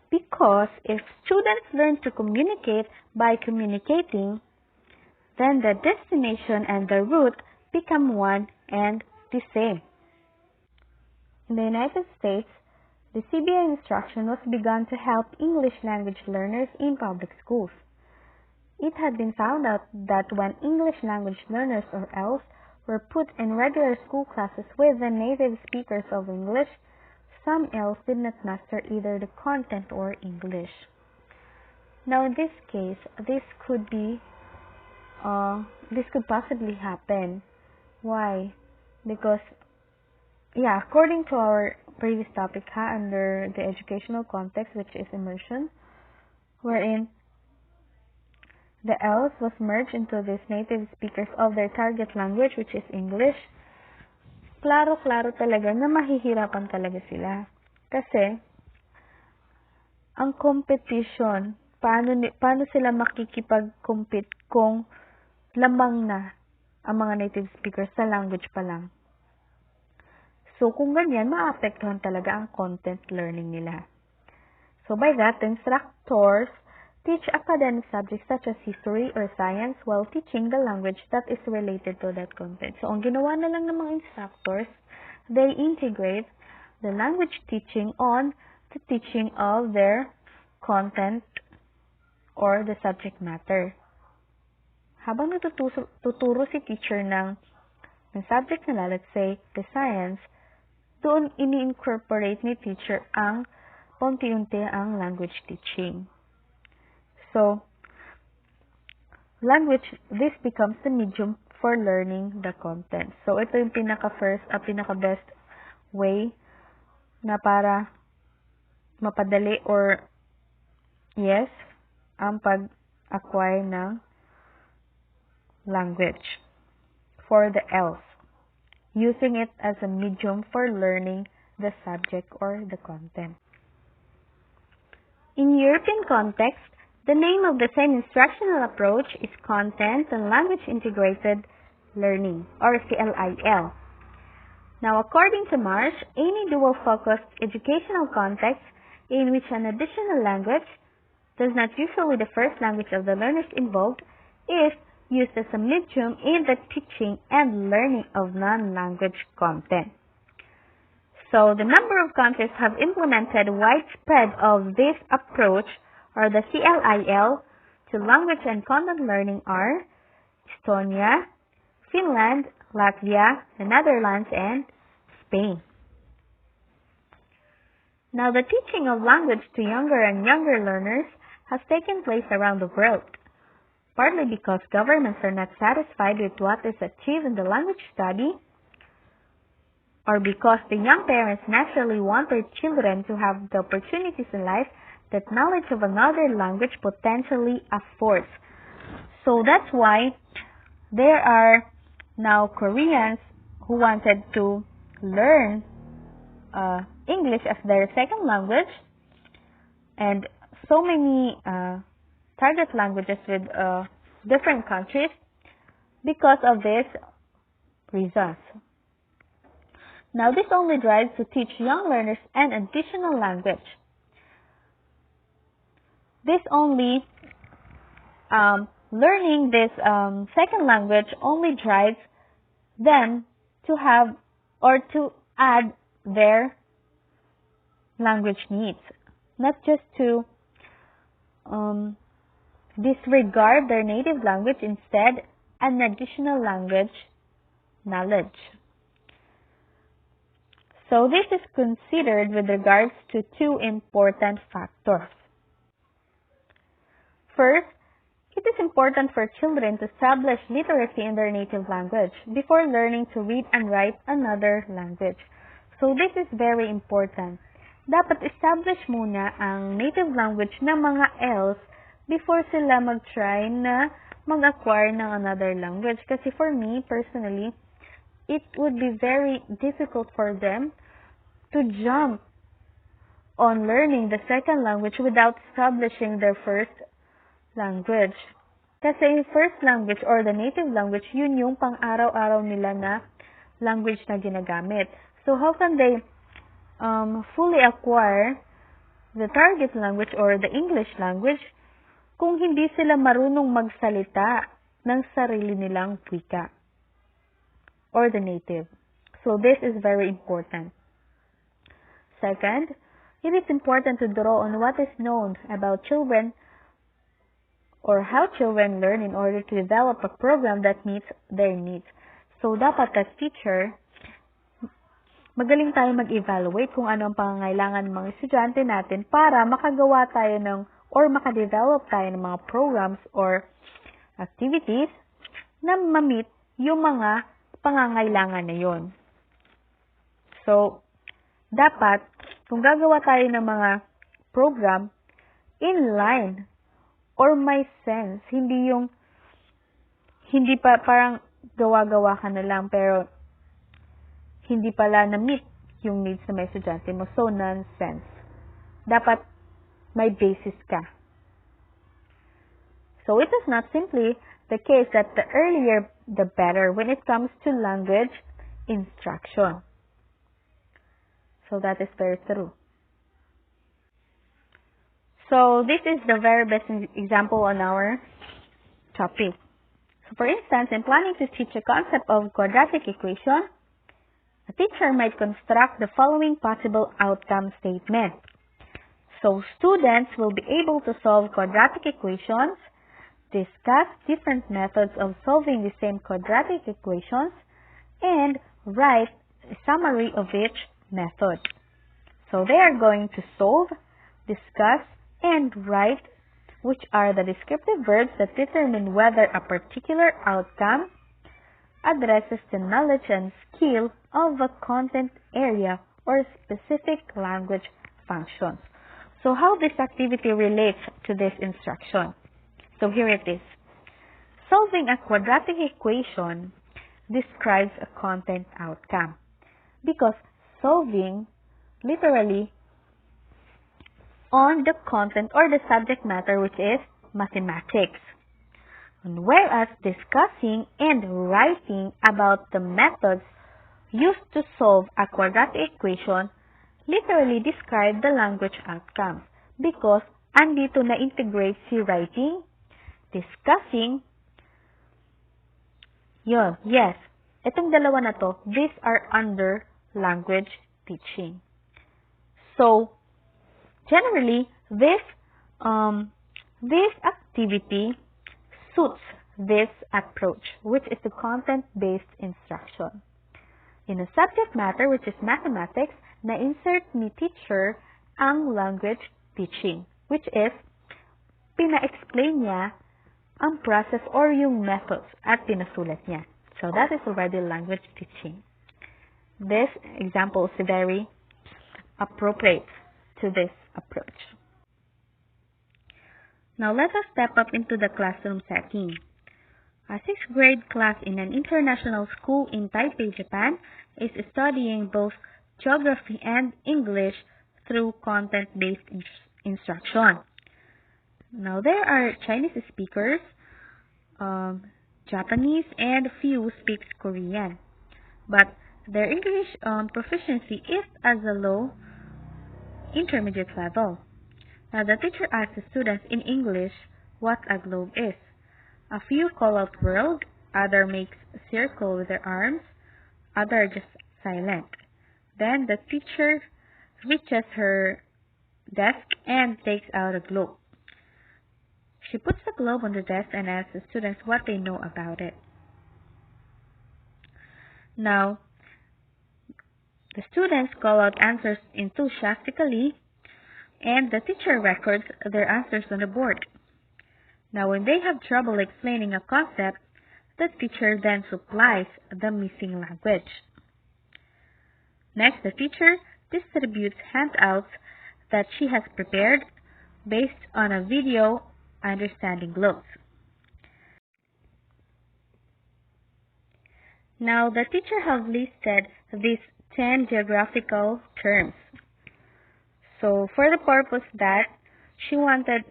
S5: Because if students learn to communicate by communicating, then the destination and the route become one and the same. In the United States, the CBI instruction was begun to help English language learners in public schools. It had been found out that when English language learners, or ELLs, were put in regular school classes with the native speakers of English, some ELLs did not master either the content or English. Now, in this case, this could possibly happen. Why? Because, according to our previous topic, under the educational context, which is immersion, wherein the ELLs was merged into these native speakers of their target language, which is English, klaro-klaro talaga na mahihirapan talaga sila. Kasi, ang competition, paano sila makikipag-compete kung lamang na ang mga native speakers sa language pa lang? So, kung ganyan, maapektuhan talaga ang content learning nila. So, by that, the instructors teach academic subjects such as history or science while teaching the language that is related to that content. So, ang ginawa na lang ng mga instructors, they integrate the language teaching on the teaching of their content or the subject matter. Habang tuturo si teacher ng subject nila, let's say, the science, doon ini-incorporate ni teacher ang unti-unti ang language teaching. So, language, this becomes the medium for learning the content. So, ito yung pinaka-best way na para mapadali or ang pag-acquire ng language for the ELLs, using it as a medium for learning the subject or the content. In European context, the name of the same instructional approach is Content and Language Integrated Learning, or CLIL. Now, according to Marsh, any dual-focused educational context in which an additional language, does not usually the first language of the learners involved, is used as a medium in the teaching and learning of non-language content. So, the number of countries have implemented widespread of this approach, or the CLIL, to language and content learning are Estonia, Finland, Latvia, the Netherlands, and Spain. Now, the teaching of language to younger and younger learners has taken place around the world, partly because governments are not satisfied with what is achieved in the language study, or because the young parents naturally want their children to have the opportunities in life that knowledge of another language potentially affords. So that's why there are now Koreans who wanted to learn English as their second language, and so many target languages with different countries because of these reasons. Now, this only drives to teach young learners an additional language. This only, learning this second language only drives them to have or to add their language needs, not just to disregard their native language, instead an additional language knowledge. So this is considered with regards to two important factors. First, it is important for children to establish literacy in their native language before learning to read and write another language. So this is very important. Dapat establish muna ang native language ng mga else before sila mag-try na mag-acquire ng another language. Kasi for me, personally, it would be very difficult for them to jump on learning the second language without establishing their first language. Kasi yung first language or the native language, yun yung pang-araw-araw nila na language na ginagamit. So how can they fully acquire the target language or the English language kung hindi sila marunong magsalita ng sarili nilang wika or the native? So this is very important. Second, it is important to draw on what is known about children or how children learn in order to develop a program that meets their needs. So, dapat as teacher, magaling tayo mag-evaluate kung ano ang pangangailangan ng mga estudyante natin para makagawa tayo ng or makadevelop tayo ng mga programs or activities na ma-meet yung mga pangangailangan na yun. So, dapat, kung gagawa tayo ng mga program, in line or may sense, hindi pa parang gawa-gawa ka na lang pero hindi pala na-meet yung needs ng mga estudyante mo. So, nonsense. Dapat may basis ka. So, it is not simply the case that the earlier the better when it comes to language instruction. So, that is very true. So, this is the very best example on our topic. So, for instance, in planning to teach a concept of quadratic equation, a teacher might construct the following possible outcome statement. So, students will be able to solve quadratic equations, discuss different methods of solving the same quadratic equations, and write a summary of each method. So, they are going to solve, discuss, and write, which are the descriptive verbs that determine whether a particular outcome addresses the knowledge and skill of a content area or specific language functions. So how this activity relates to this instruction? So here it is. Solving a quadratic equation describes a content outcome because solving literally on the content or the subject matter, which is mathematics. And whereas discussing and writing about the methods used to solve a quadratic equation literally describe the language outcomes because andito na integrate si writing, discussing, yun, yes, itong dalawa na to, these are under language teaching. So, generally, this activity suits this approach, which is the content-based instruction. In a subject matter, which is mathematics, na-insert ni teacher ang language teaching, which is pina-explain niya ang process or yung methods at pinasulat niya. So, that is already language teaching. This example is very appropriate to this approach. Now, let us step up into the classroom setting. A 6th grade class in an international school in Taipei, Japan is studying both geography and English through content-based instruction. Now, there are Chinese speakers, Japanese, and few speaks Korean. But their English proficiency is at a low intermediate level. Now the teacher asks the students in English what a globe is. A few call out world, other makes a circle with their arms, other are just silent. Then the teacher reaches her desk and takes out a globe. She puts the globe on the desk and asks the students what they know about it. Now, the students call out answers enthusiastically, and the teacher records their answers on the board. Now, when they have trouble explaining a concept, the teacher then supplies the missing language. Next, the teacher distributes handouts that she has prepared based on a video understanding globes. Now, the teacher has listed these 10 geographical terms. So, for the purpose that she wanted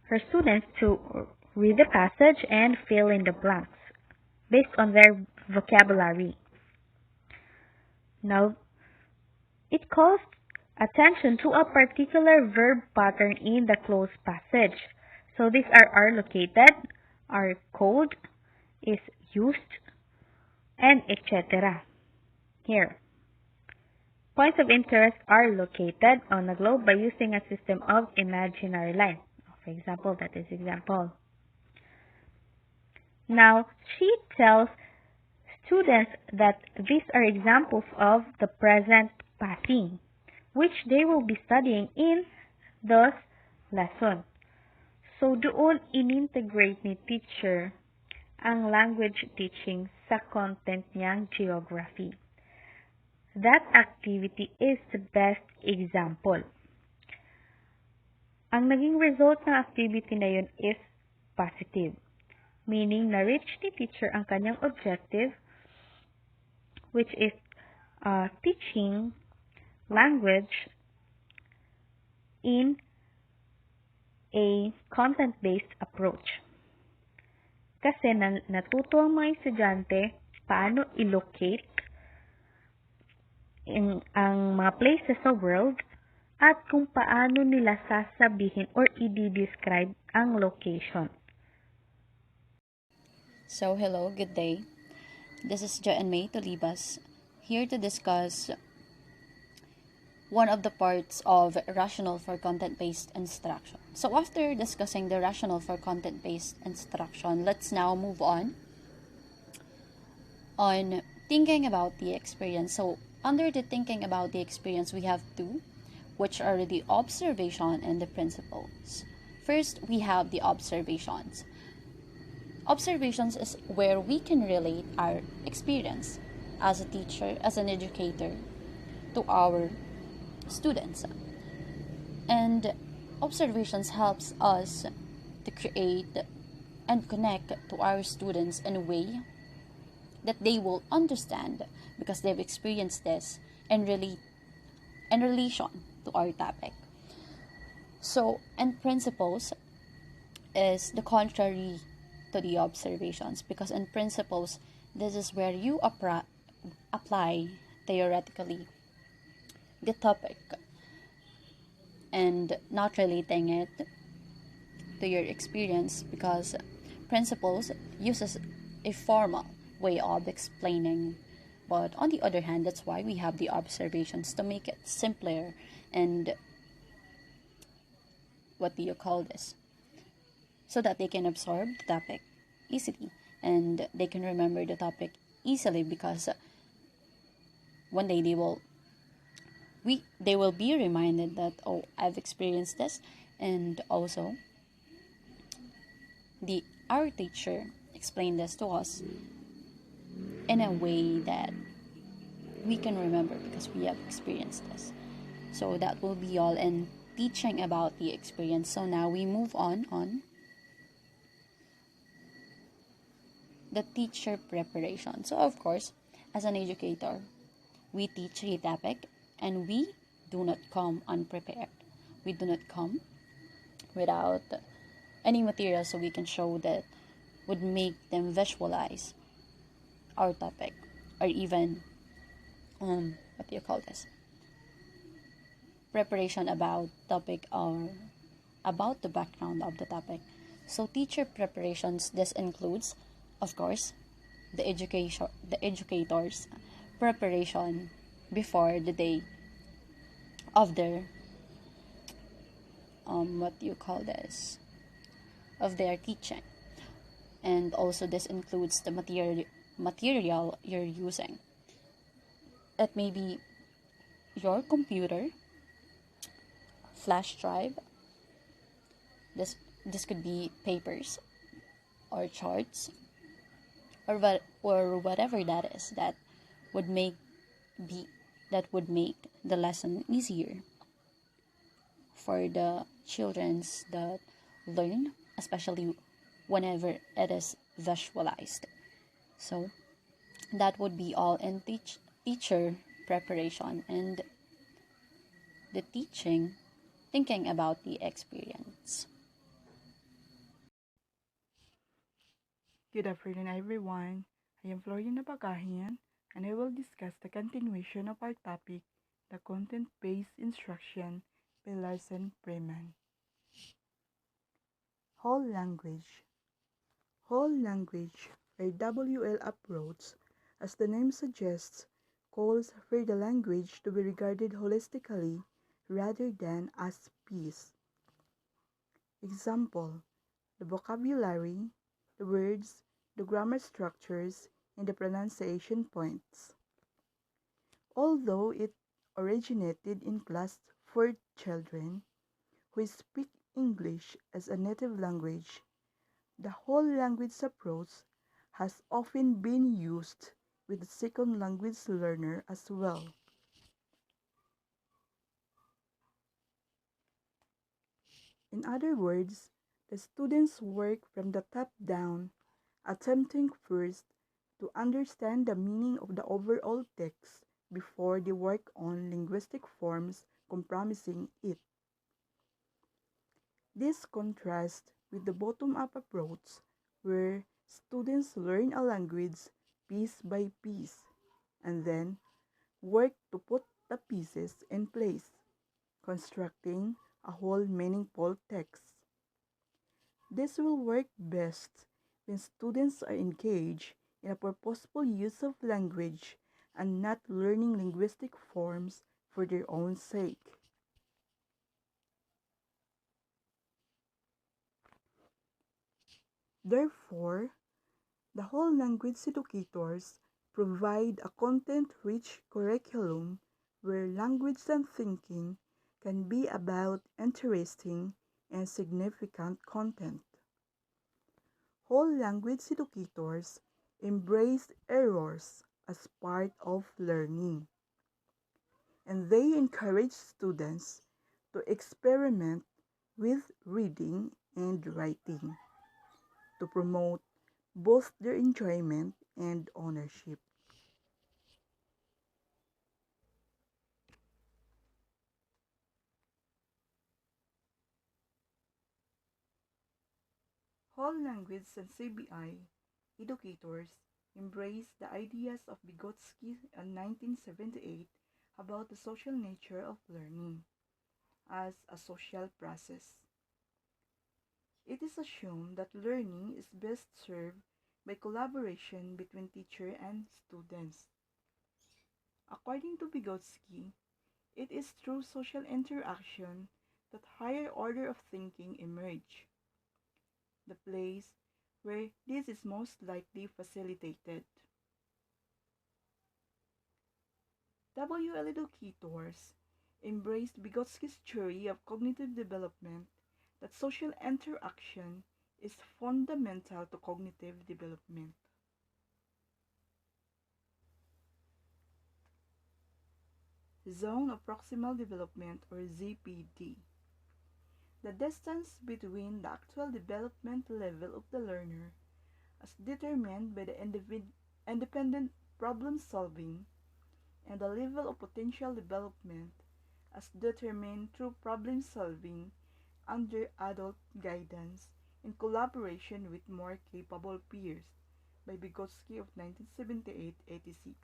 S5: her students to read the passage and fill in the blanks based on their vocabulary. Now, it calls attention to a particular verb pattern in the closed passage. So these are located, are code, is used, and etc. Here. Points of interest are located on the globe by using a system of imaginary lines. For example, that is example. Now, she tells students that these are examples of the present passing, which they will be studying in this lesson. So, doon inintegrate ni teacher ang language teaching sa content niyang geography. That activity is the best example. Ang naging result ng activity na yun is positive. Meaning, na-reach ni teacher ang kanyang objective, which is teaching language in a content-based approach. Kasi natuto ang mga estudyante paano i-locate ang mga places sa world at kung paano nila sasabihin or i-describe ang location.
S6: So, hello, good day. This is Joanne May Tolibas, here to discuss one of the parts of rational for content-based instruction. So, after discussing the rational for content-based instruction, let's now move on thinking about the experience. So, under the thinking about the experience, we have two, which are the observation and the principles. First, we have the observations. Observations is where we can relate our experience as a teacher, as an educator, to our students. And observations helps us to create and connect to our students in a way that they will understand because they've experienced this and relate in relation to our topic. So, and principles is the contrary to the observations, because in principles, this is where you apply theoretically the topic and not relating it to your experience, because principles uses a formal way of explaining. But on the other hand, that's why we have the observations, to make it simpler and so that they can absorb the topic easily and they can remember the topic easily, because one day they will be reminded that, oh, I've experienced this, and also our teacher explained this to us in a way that we can remember because we have experienced this. So that will be all in teaching about the experience. So now we move on the teacher preparation. So of course, as an educator, we teach a topic and we do not come unprepared. We do not come without any material so we can show that would make them visualize our topic, or even what do you call this, preparation about topic, or about the background of the topic. So teacher preparations, this includes, of course, the educators preparation before the day of their what do you call this, of their teaching. And also this includes the material you're using. It may be your computer, flash drive. This could be papers or charts, or whatever that is, would make be that would make the lesson easier for the childrens that learn, especially whenever it is visualized. So that would be all in teacher preparation and the teaching, thinking about the experience.
S7: Good afternoon, everyone. I am Florian Napagahian, and I will discuss the continuation of our topic, the content-based instruction by Larsen-Freeman. Whole language. Whole language, or WL approach, as the name suggests, calls for the language to be regarded holistically rather than as piece. Example, the vocabulary, the words, the grammar structures, and the pronunciation points. Although it originated in class for children who speak English as a native language, the whole language approach has often been used with the second language learner as well. In other words, the students work from the top down, attempting first to understand the meaning of the overall text before they work on linguistic forms compromising it. This contrasts with the bottom-up approach, where students learn a language piece by piece and then work to put the pieces in place, constructing a whole meaningful text. This will work best when students are engaged in a purposeful use of language and not learning linguistic forms for their own sake. Therefore, the whole language educators provide a content-rich curriculum where language and thinking can be about interesting and significant content. Whole language educators embrace errors as part of learning, and they encourage students to experiment with reading and writing to promote both their enjoyment and ownership. Whole language and CBI educators embrace the ideas of Vygotsky in 1978 about the social nature of learning as a social process. It is assumed that learning is best served by collaboration between teacher and students. According to Vygotsky, it is through social interaction that higher order of thinking emerge, the place where this is most likely facilitated. WL educators embraced Vygotsky's theory of cognitive development that social interaction is fundamental to cognitive development. Zone of Proximal Development, or ZPD. The distance between the actual development level of the learner, as determined by the independent problem solving, and the level of potential development, as determined through problem solving under adult guidance, in collaboration with more capable peers by Vygotsky of 1978-86.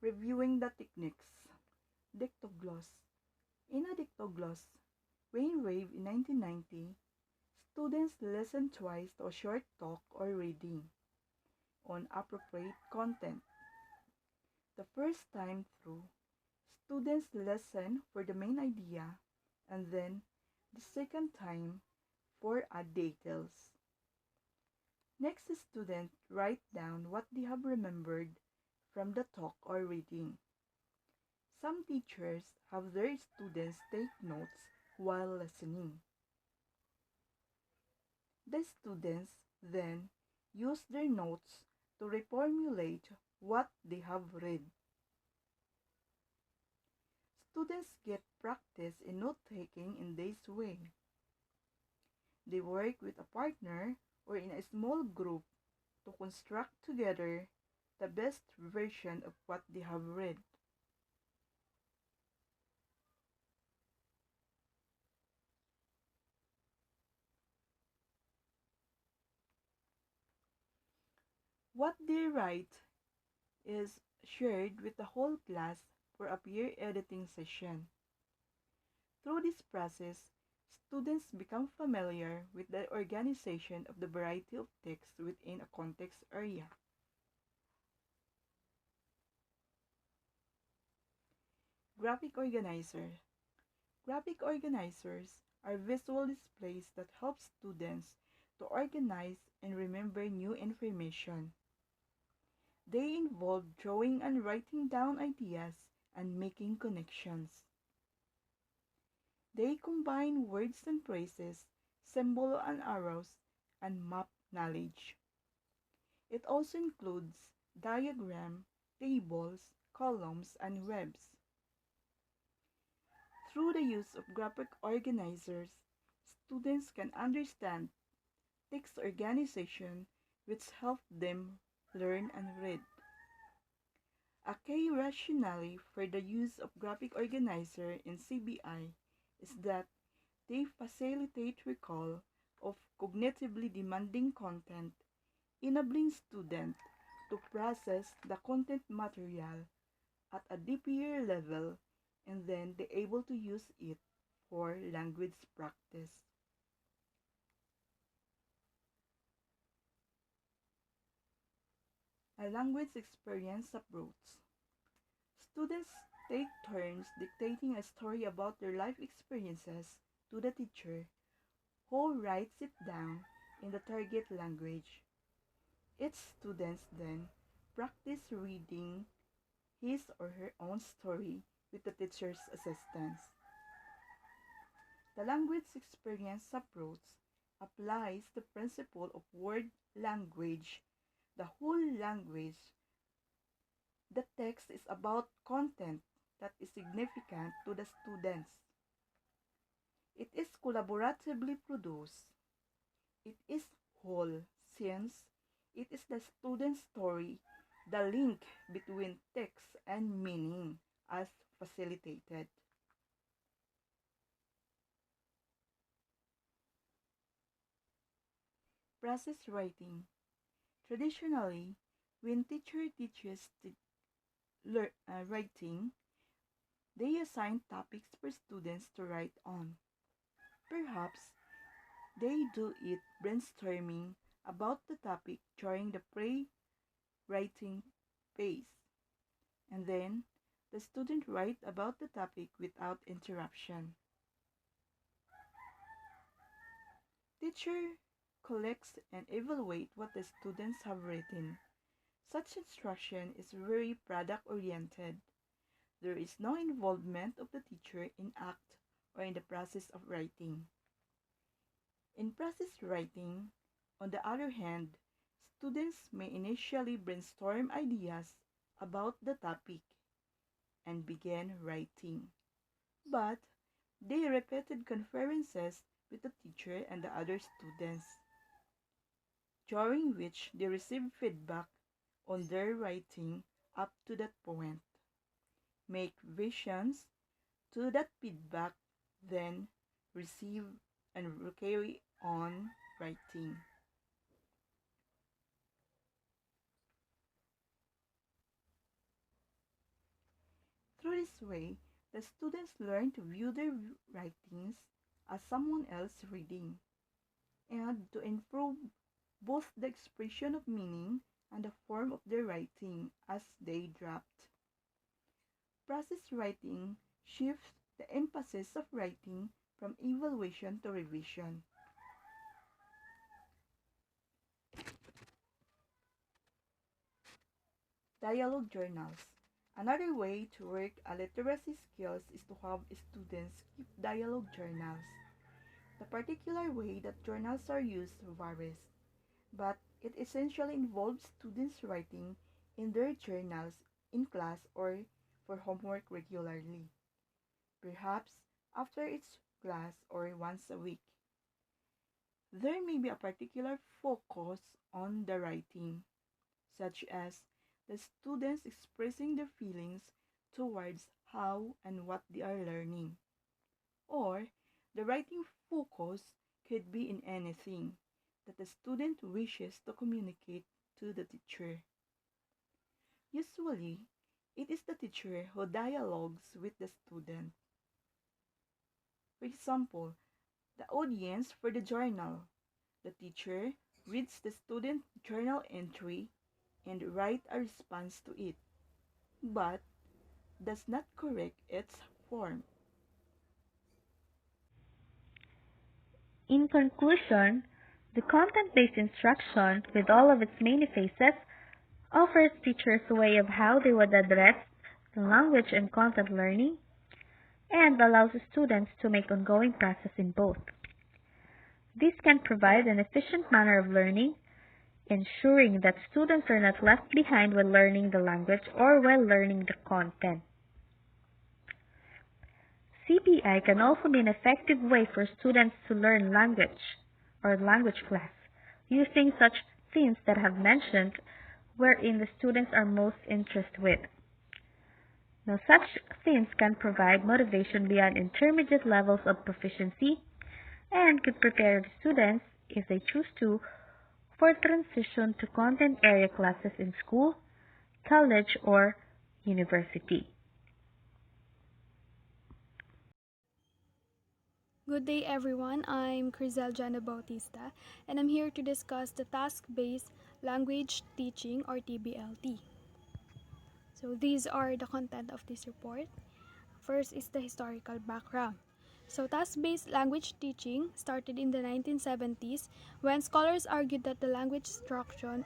S7: Reviewing the techniques. Dictogloss. In a dictogloss, brainwave in 1990, students listened twice to a short talk or reading on appropriate content. The first time through, students listen for the main idea and then the second time for details. Next, students write down what they have remembered from the talk or reading. Some teachers have their students take notes while listening. The students then use their notes to reformulate what they have read. Students get practice in note-taking in this way. They work with a partner or in a small group to construct together the best version of what they have read. What they write is shared with the whole class for a peer editing session. Through this process, students become familiar with the organization of the variety of texts within a context area. Graphic organizer. Graphic organizers are visual displays that help students to organize and remember new information. They involve drawing and writing down ideas and making connections. They combine words and phrases, symbols and arrows, and map knowledge. It also includes diagram, tables, columns, and webs. Through the use of graphic organizers, students can understand text organization, which help them learn and read. A key rationale for the use of graphic organizer in CBI is that they facilitate recall of cognitively demanding content, enabling students to process the content material at a deeper level and then be able to use it for language practice. A language experience approach. Students take turns dictating a story about their life experiences to the teacher, who writes it down in the target language. Each student then practice reading his or her own story with the teacher's assistance. The language experience approach applies the principle of word language, the whole language. The text is about content that is significant to the students. It is collaboratively produced. It is whole since it is the student's story, the link between text and meaning as facilitated. Process writing. Traditionally, when teacher teaches writing, they assign topics for students to write on. Perhaps they do it brainstorming about the topic during the pre-writing phase, and then the student write about the topic without interruption. Teacher collects and evaluate what the students have written. Such instruction is very product-oriented. There is no involvement of the teacher in act or in the process of writing. In process writing, on the other hand, students may initially brainstorm ideas about the topic and begin writing. But they repeated conferences with the teacher and the other students, during which they receive feedback on their writing up to that point, make revisions to that feedback, then receive and carry on writing. Through this way, the students learn to view their writings as someone else reading and to improve both the expression of meaning and the form of their writing as they draft. Process writing shifts the emphasis of writing from evaluation to revision. Dialogue journals. Another way to work a literacy skills is to have students keep dialogue journals. The particular way that journals are used varies, but it essentially involves students writing in their journals in class or for homework regularly, perhaps after each class or once a week. There may be a particular focus on the writing, such as the students expressing their feelings towards how and what they are learning. Or the writing focus could be in anything that the student wishes to communicate to the teacher. Usually, it is the teacher who dialogues with the student. For example, the audience for the journal. The teacher reads the student journal entry and write a response to it, but does not correct its form.
S5: In conclusion, the content-based instruction, with all of its many phases, offers teachers a way of how they would address the language and content learning, and allows students to make ongoing process in both. This can provide an efficient manner of learning, ensuring that students are not left behind while learning the language or while learning the content. CPI can also be an effective way for students to learn language or language class, using such themes that I have mentioned wherein the students are most interested with. Now, such themes can provide motivation beyond intermediate levels of proficiency and could prepare the students, if they choose to, for transition to content area classes in school, college, or university.
S8: Good day everyone, I'm Crizel Jana Bautista and I'm here to discuss the task-based language teaching or TBLT. So these are the content of this report. First is the historical background. So task-based language teaching started in the 1970s when scholars argued that the language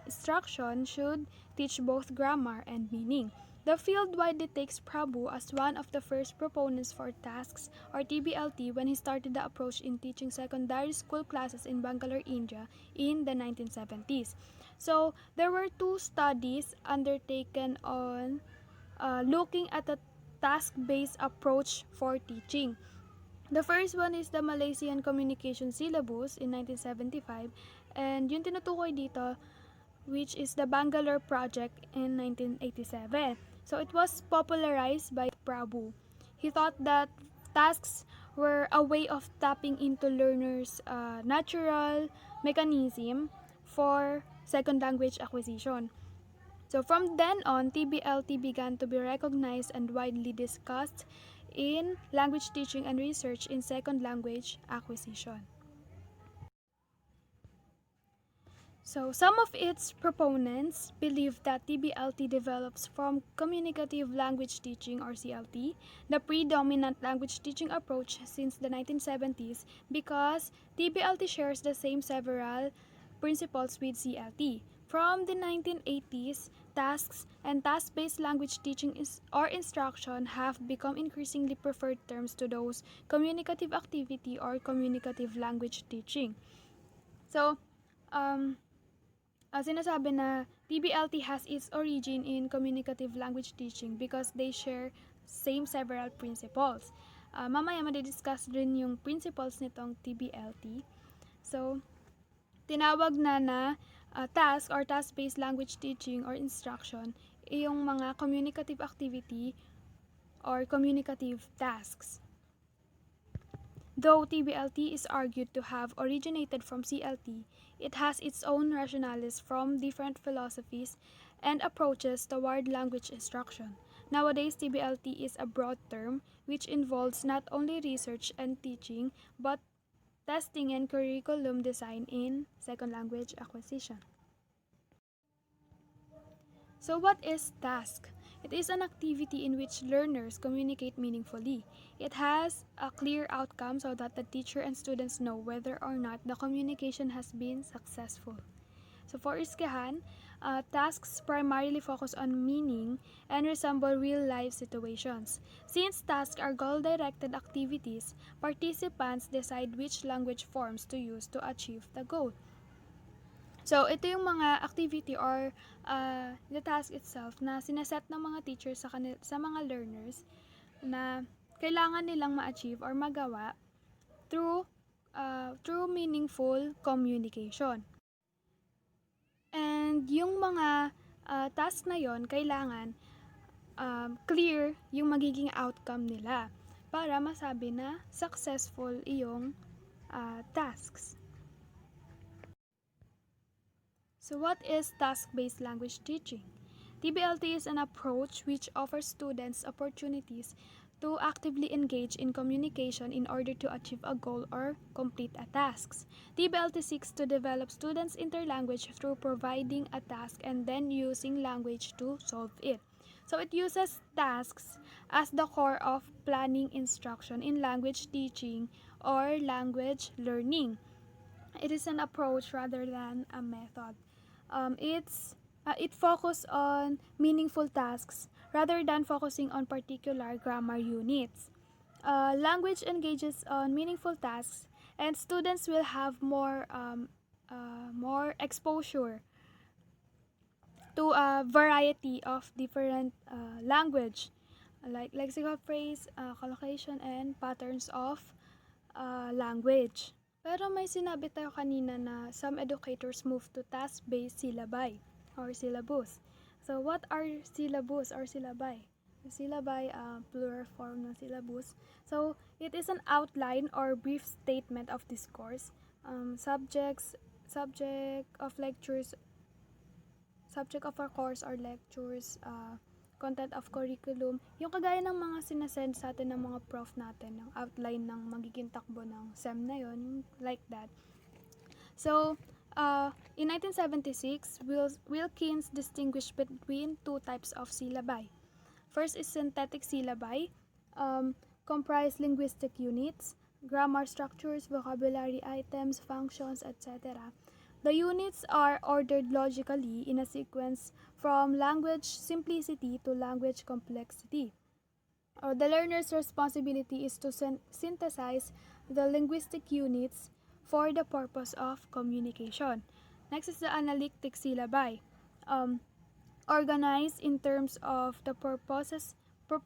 S8: instruction should teach both grammar and meaning. The field widely takes Prabhu as one of the first proponents for tasks or TBLT when he started the approach in teaching secondary school classes in Bangalore, India in the 1970s. So there were two studies undertaken on looking at a task-based approach for teaching. The first one is the Malaysian Communication Syllabus in 1975 and yung tinutukoy dito which is the Bangalore Project in 1987. So it was popularized by Prabhu. He thought that tasks were a way of tapping into learners' natural mechanism for second language acquisition. So from then on, TBLT began to be recognized and widely discussed in language teaching and research in second language acquisition. So some of its proponents believe that TBLT develops from communicative language teaching or CLT, the predominant language teaching approach since the 1970s, because TBLT shares the same several principles with CLT. From the 1980s, tasks and task-based language teaching or instruction have become increasingly preferred terms to those communicative activity or communicative language teaching. So, sinasabi na TBLT has its origin in communicative language teaching because they share same several principles. Mamaya madidiscuss rin yung principles nitong TBLT. So, tinawag na task or task-based language teaching or instruction yung mga communicative activity or communicative tasks. Though TBLT is argued to have originated from CLT, it has its own rationales from different philosophies and approaches toward language instruction. Nowadays, TBLT is a broad term which involves not only research and teaching, but testing and curriculum design in second language acquisition. So what is task? It is an activity in which learners communicate meaningfully. It has a clear outcome so that the teacher and students know whether or not the communication has been successful. So for Iskehan, tasks primarily focus on meaning and resemble real-life situations. Since tasks are goal-directed activities, participants decide which language forms to use to achieve the goal. So, ito yung mga activity or the task itself na sineset ng mga teachers sa mga learners na kailangan nilang ma-achieve or magawa through meaningful communication. And yung mga task na yon kailangan clear yung magiging outcome nila para masabi na successful iyong tasks. So what is task-based language teaching? TBLT is an approach which offers students opportunities to actively engage in communication in order to achieve a goal or complete a task. TBLT seeks to develop students' interlanguage through providing a task and then using language to solve it. So it uses tasks as the core of planning instruction in language teaching or language learning. It is an approach rather than a method. It focuses on meaningful tasks rather than focusing on particular grammar units. Language engages on meaningful tasks, and students will have more exposure to a variety of different language, like lexical phrase, collocation, and patterns of language. Pero may sinabi tayo kanina na some educators move to task-based syllabi or syllabus. So, what are syllabus or syllabi? Syllabi, plural form ng syllabus. So, it is an outline or brief statement of discourse, subject of a course or lectures, content of curriculum, yung kagaya ng mga sinasend sa atin ng mga prof natin, ng outline ng magiging takbo ng SEM na yon, like that. So, in 1976, Wilkins distinguished between two types of syllabi. First is synthetic syllabi, comprise linguistic units, grammar structures, vocabulary items, functions, etc. The units are ordered logically in a sequence from language simplicity to language complexity. The learner's responsibility is to synthesize the linguistic units for the purpose of communication. Next is the analytic syllabi, organized in terms of the purposes for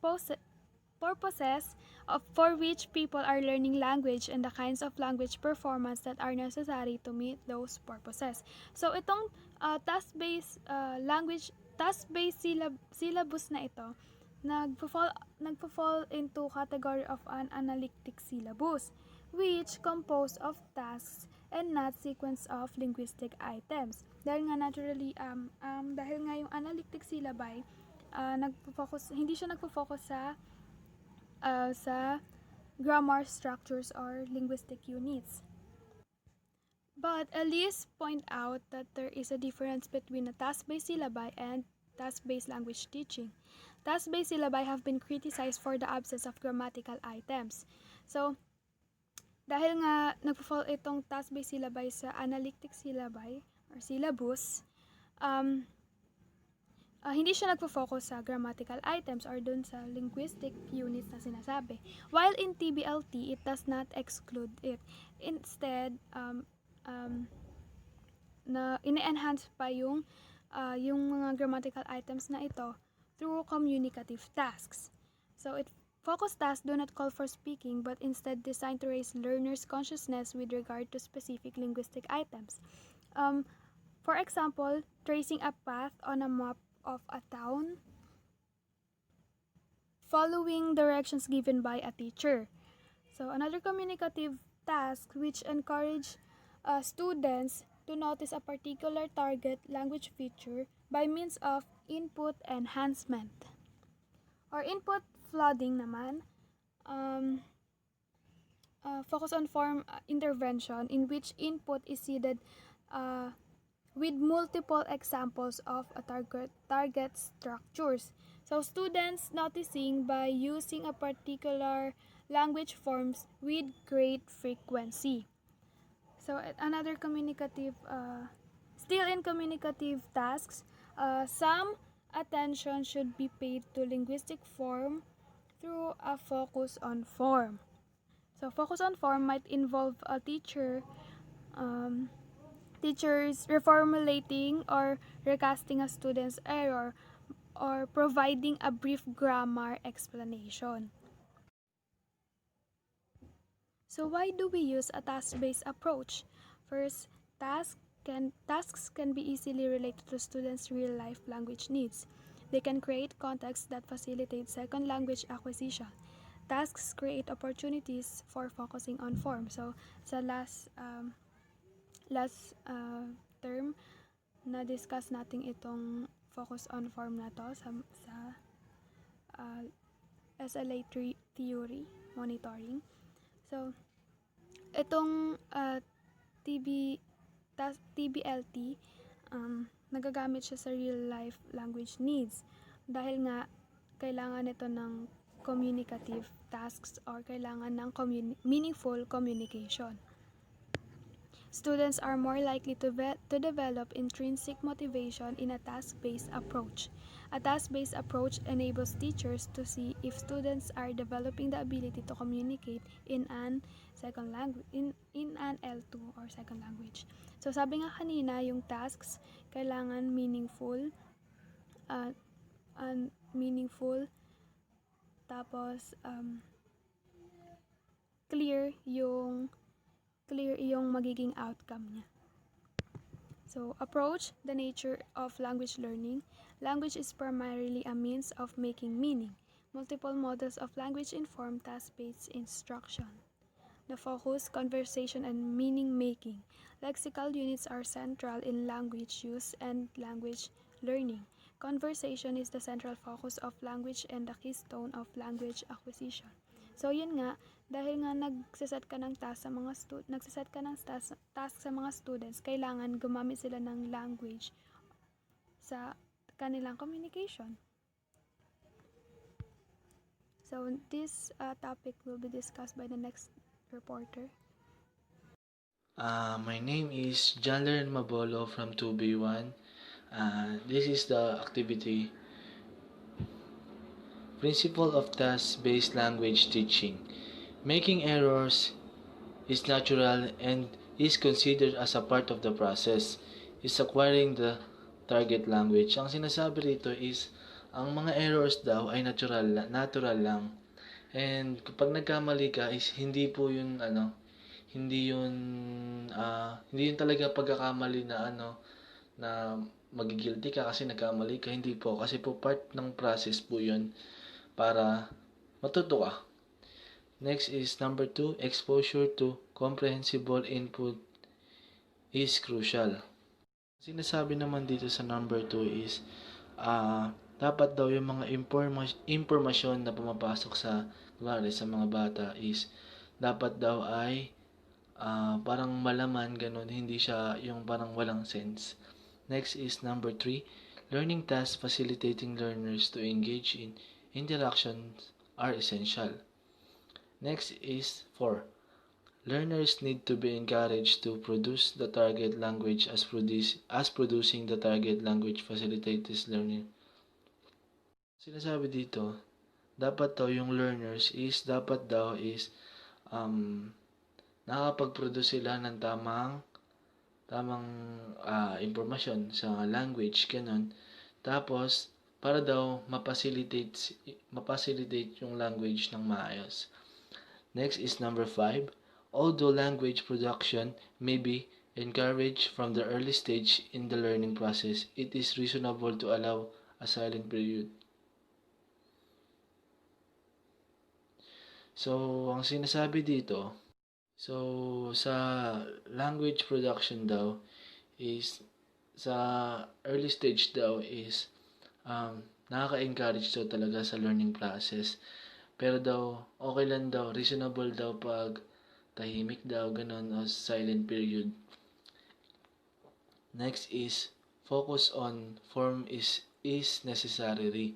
S8: which people are learning language and the kinds of language performance that are necessary to meet those purposes. So itong task-based syllabus na ito nagpo-fall into category of an analytic syllabus, which composed of tasks and not sequence of linguistic items. Dahil nga naturally dahil nga yung analytic syllabi hindi siya nagfo-focus sa grammar structures or linguistic units. But Elise point out that there is a difference between a task-based syllabi and task-based language teaching. Task-based syllabi have been criticized for the absence of grammatical items. So, dahil nga nagpo-fall itong task-based syllabi sa analytic syllabi or syllabus, hindi siya nagpo-focus sa grammatical items or dun sa linguistic units na sinasabi. While in TBLT, it does not exclude it. Instead, na ine-enhance pa yung mga grammatical items na ito through communicative tasks. So, focus tasks do not call for speaking but instead designed to raise learners' consciousness with regard to specific linguistic items. For example, tracing a path on a map of a town following directions given by a teacher. So another communicative task which encourage students to notice a particular target language feature by means of input enhancement. Or input flooding naman, focus on form intervention in which input is seeded with multiple examples of a target structures. So students noticing by using a particular language forms with great frequency. So another communicative, still in communicative tasks, some attention should be paid to linguistic form through a focus on form. So focus on form might involve a teachers reformulating or recasting a student's error or providing a brief grammar explanation. So why do we use a task-based approach? First, tasks can be easily related to students' real-life language needs. They can create contexts that facilitate second language acquisition. Tasks create opportunities for focusing on form. So sa last term, na-discuss natin itong focus on form na to sa SLA theory, monitoring. So, itong TBLT, nagagamit siya sa real-life language needs dahil nga kailangan ito ng communicative tasks or kailangan ng meaningful communication. Students are more likely to develop intrinsic motivation in a task-based approach. A task-based approach enables teachers to see if students are developing the ability to communicate in an second language, in an L2 or second language. So sabi nga kanina, yung tasks kailangan meaningful, tapos clear yung magiging outcome niya. So, approach the nature of language learning. Language is primarily a means of making meaning. Multiple models of language inform task-based instruction. The focus, conversation, and meaning making. Lexical units are central in language use and language learning. Conversation is the central focus of language and the keystone of language acquisition. So yun nga, dahil nga nagsaset ka ng task sa mga students, kailangan gumamit sila ng language sa kanilang communication. So this topic will be discussed by the next reporter.
S9: My name is Janler Mabolo from 2B1. This is the activity Principle of Task-Based Language Teaching. Making errors is natural and is considered as a part of the process. Is acquiring the target language. Ang sinasabi rito is, ang mga errors daw ay natural lang. And kapag nagkamali ka is hindi po yun hindi yun talaga pagkakamali na na magigilty ka kasi nagkamali ka, hindi po, kasi po part ng process po yun para matuto ka. Next is number 2, exposure to comprehensible input is crucial. Sinasabi naman dito sa number 2 is dapat daw yung mga impormasyon na pumapasok sa mga bata is dapat daw ay parang malaman, ganun, hindi siya yung parang walang sense. Next is number 3, learning tasks facilitating learners to engage in interactions are essential. Next is 4, learners need to be encouraged to produce the target language as producing the target language facilitates learning. Sinasabi dito, dapat daw yung learners is nakakapag-produce sila ng tamang impormasyon sa language, ganun. Tapos, para daw mapacilitate yung language ng maayos. Next is number 5. Although language production may be encouraged from the early stage in the learning process, it is reasonable to allow a silent period. So, ang sinasabi dito, sa language production daw is, sa early stage daw is, nakaka-encourage daw talaga sa learning process. Pero daw, okay lang daw, reasonable daw pag tahimik daw, ganun, o silent period. Next is, focus on form is necessary.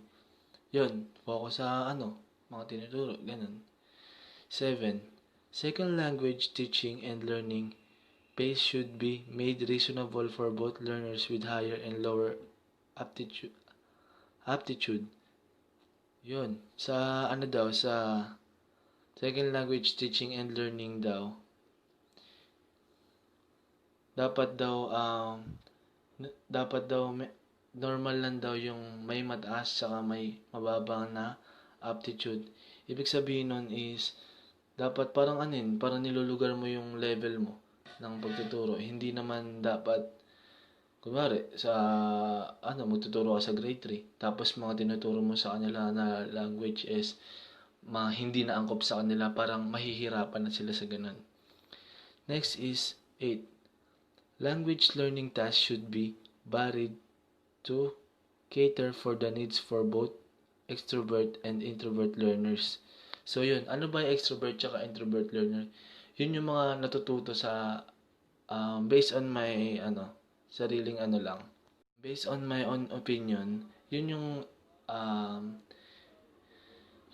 S9: Yun, focus sa mga tinuturo, ganun. 7. Second language teaching and learning pace should be made reasonable for both learners with higher and lower aptitude. Yun, sa sa second language teaching and learning daw, dapat daw normal lang daw yung may mataas saka may mababa na aptitude. Ibig sabihin nun is, dapat parang parang nilulugar mo yung level mo ng pagtuturo. Hindi naman dapat, kunwari, magtuturo ka sa grade 3, tapos mga tinuturo mo sa kanila na language is, hindi na angkop sa kanila, parang mahihirapan na sila sa ganun. Next is 8. Language learning tasks should be varied to cater for the needs for both extrovert and introvert learners. So yun, ano ba yung extrovert tsaka introvert learner? Yun yung mga natututo sa based on my sariling lang. Based on my own opinion, yun yung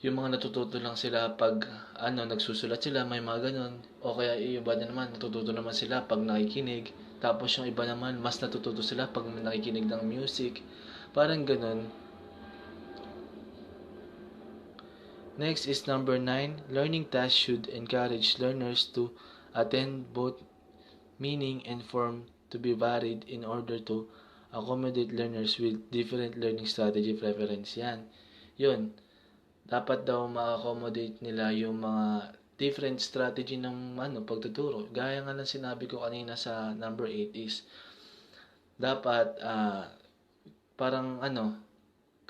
S9: mga natututo lang sila pag nagsusulat sila, may mga ganun. O kaya yung iba naman, natututo naman sila pag nakikinig. Tapos yung iba naman, mas natututo sila pag nakikinig ng music. Parang ganun. Next is number 9. Learning tasks should encourage learners to attend both meaning and form to be varied in order to accommodate learners with different learning strategy preference. Yan. Yun. Dapat daw ma-accommodate nila yung mga different strategy ng pagtuturo. Gaya nga ng sinabi ko kanina sa number 8 is, dapat parang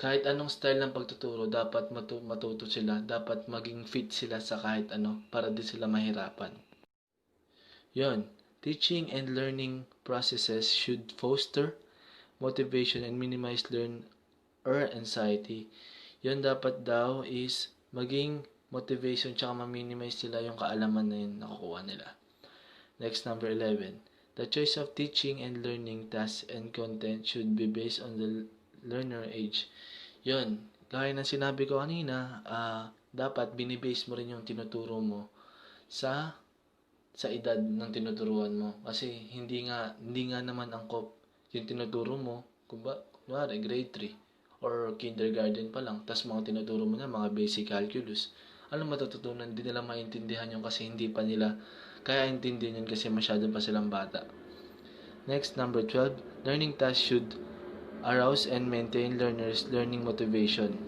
S9: kahit anong style ng pagtuturo, dapat matuto sila, dapat maging fit sila sa kahit para di sila mahirapan. Yon, teaching and learning processes should foster motivation and minimize learner anxiety. Yun dapat daw is maging motivation tsaka ma-minimize sila yung kaalaman na yun nakukuha nila. Next, number 11. The choice of teaching and learning tasks and content should be based on the learner age. Yun, gaya ng sinabi ko kanina, dapat binibase mo rin yung tinuturo mo sa edad ng tinuturuan mo. Kasi hindi nga naman angkop yung tinuturo mo, kunwari grade 3 or kindergarten pa lang, tas mga tinuturo mo na mga basic calculus. Alam, matututunan, hindi nila maintindihan yun kasi hindi pa nila kaya intindihan yun kasi masyado pa silang bata. Next, number 12. Learning tasks should arouse and maintain learners' learning motivation.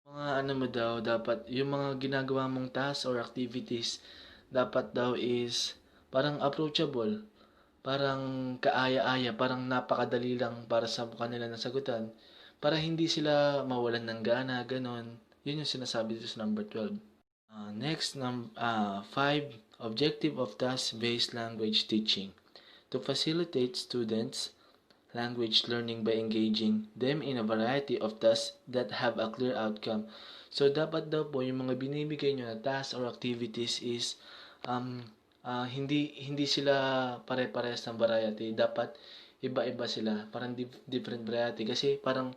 S9: Mga mo daw, dapat yung mga ginagawa mong tasks or activities, dapat daw is parang approachable, parang kaaya-aya, parang napakadali lang para sa kanila nasagutan. Para hindi sila mawalan ng gana, ganon. Yun yung sinasabi dito sa number 12. Next, 5. Objective of task-based language teaching. To facilitate students' language learning by engaging them in a variety of tasks that have a clear outcome. So, dapat daw po yung mga binibigay nyo na tasks or activities is hindi sila pare-parehas ng variety. Dapat iba-iba sila. Parang different variety. Kasi parang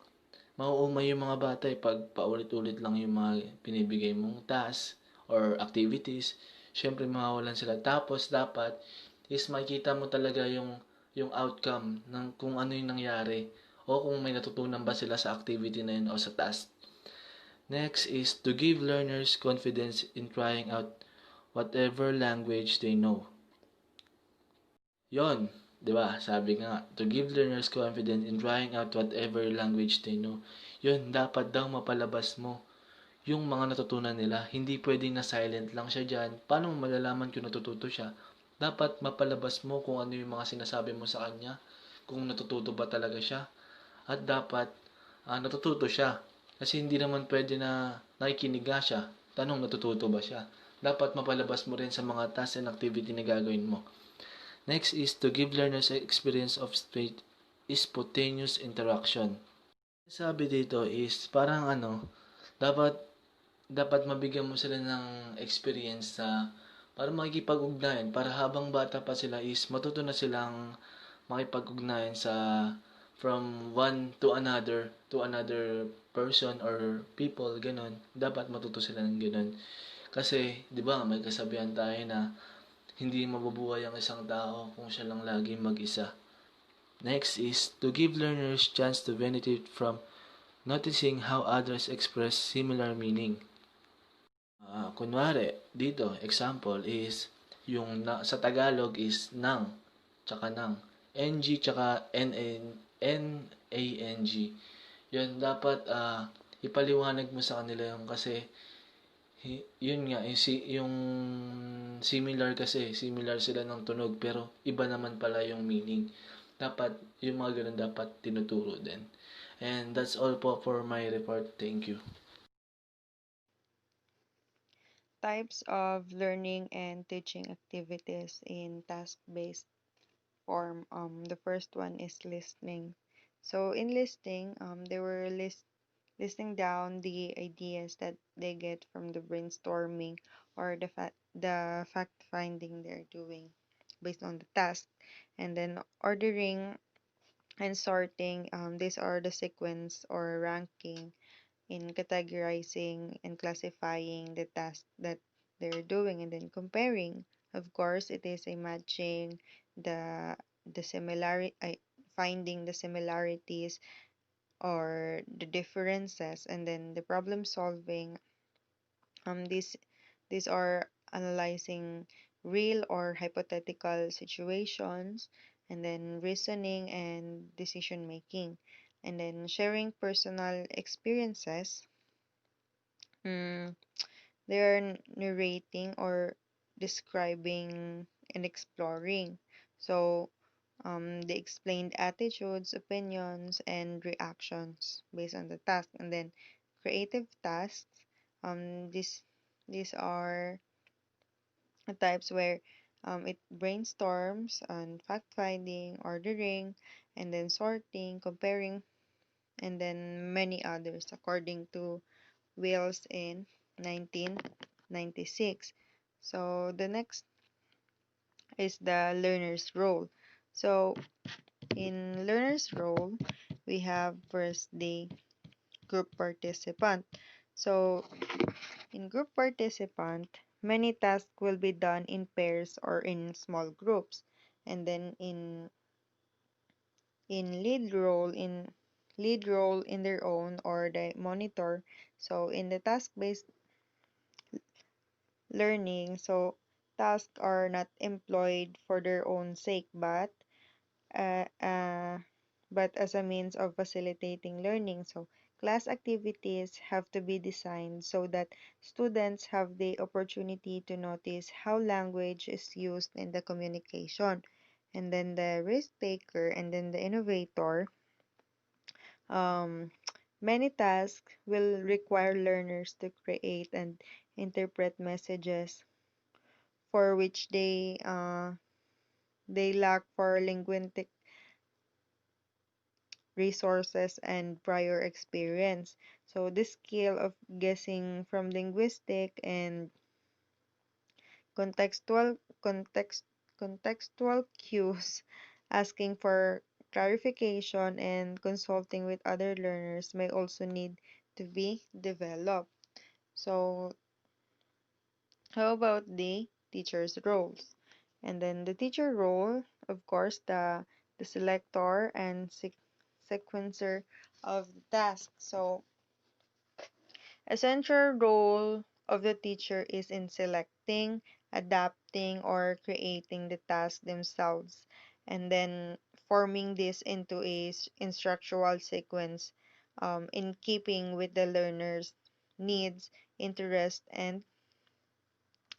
S9: mauumay yung mga bata pag paulit-ulit lang yung mga binibigay mong tasks or activities. Siyempre mawawalan sila. Tapos dapat is makikita mo talaga yung outcome ng kung ano yung nangyari o kung may natutunan ba sila sa activity na yun o sa task. Next is to give learners confidence in trying out whatever language they know. Yon, di ba? Sabi nga, to give learners confidence in trying out whatever language they know. Yun, dapat daw mapalabas mo yung mga natutunan nila. Hindi pwedeng na silent lang siya dyan. Paano malalaman kung natututo siya? Dapat mapalabas mo kung ano yung mga sinasabi mo sa kanya, kung natututo ba talaga siya. At dapat natututo siya. Kasi hindi naman pwede na nakikinig nga siya. Tanong, natututo ba siya? dapat mapalabas mo rin sa mga task and activity na gagawin mo. Next is to give learners an experience of spontaneous interaction. Sabi dito is parang dapat dapat mabigyan mo sila ng experience sa para makikipag-ugnayan para habang bata pa sila is matuto na silang makipag-ugnayan sa from one to another person or people, ganon. Dapat matuto sila ng ganon. Kasi, di ba, may kasabihan tayo na hindi mabubuhay ang isang tao kung siya lang lagi mag-isa. Next is to give learners chance to benefit from noticing how others express similar meaning. Kunwari, dito, example is, yung sa Tagalog is nang, tsaka nang. NG, tsaka NANG. Yun, dapat ipaliwanag mo sa kanila yung kasi, yun nga, yung similar kasi, similar sila ng tunog, pero iba naman pala yung meaning. Dapat, yung mga ganun dapat tinuturo din. And that's all po for my report. Thank you.
S10: Types of learning and teaching activities in task-based form. The first one is listening. So in listening, they were listing down the ideas that they get from the brainstorming or the fact finding they're doing based on the task, and then ordering and sorting. These are the sequence or ranking in categorizing and classifying the tasks that they're doing, and then comparing. Of course, it is a matching the similarity, finding the similarities or the differences, and then the problem solving. These are analyzing real or hypothetical situations, and then reasoning and decision making, and then sharing personal experiences. Mm, they are narrating or describing and exploring. So, they explained attitudes, opinions, and reactions based on the task. And then, creative tasks. These are types where it brainstorms on fact finding, ordering, and then sorting, comparing, and then many others according to Wales in 1996. So the next is the learner's role. So in learner's role, we have first the group participant. So in group participant, many tasks will be done in pairs or in small groups. And then in lead role in their own or the monitor. So in the task-based learning, so tasks are not employed for their own sake, uh, uh, but as a means of facilitating learning. So class activities have to be designed so that students have the opportunity to notice how language is used in the communication. And then the risk taker and then the innovator. Um, Many tasks will require learners to create and interpret messages for which they lack for linguistic resources and prior experience. So this skill of guessing from linguistic and contextual context contextual cues, asking for clarification and consulting with other learners may also need to be developed. So how about the teacher's roles? And then the teacher role, of course, the selector and sequencer of the task. So a central role of the teacher is in selecting, adapting, or creating the tasks themselves, and then forming this into a instructional sequence in keeping with the learner's needs, interest, and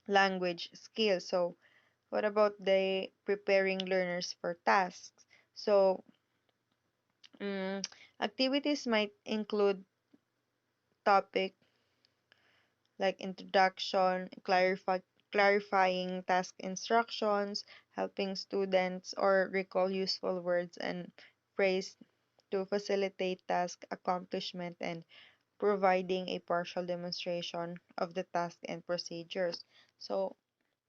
S10: language skills. So, what about the preparing learners for tasks? So, activities might include topic like introduction, clarifying task instructions, helping students or recall useful words and phrase to facilitate task accomplishment, and providing a partial demonstration of the task and procedures. So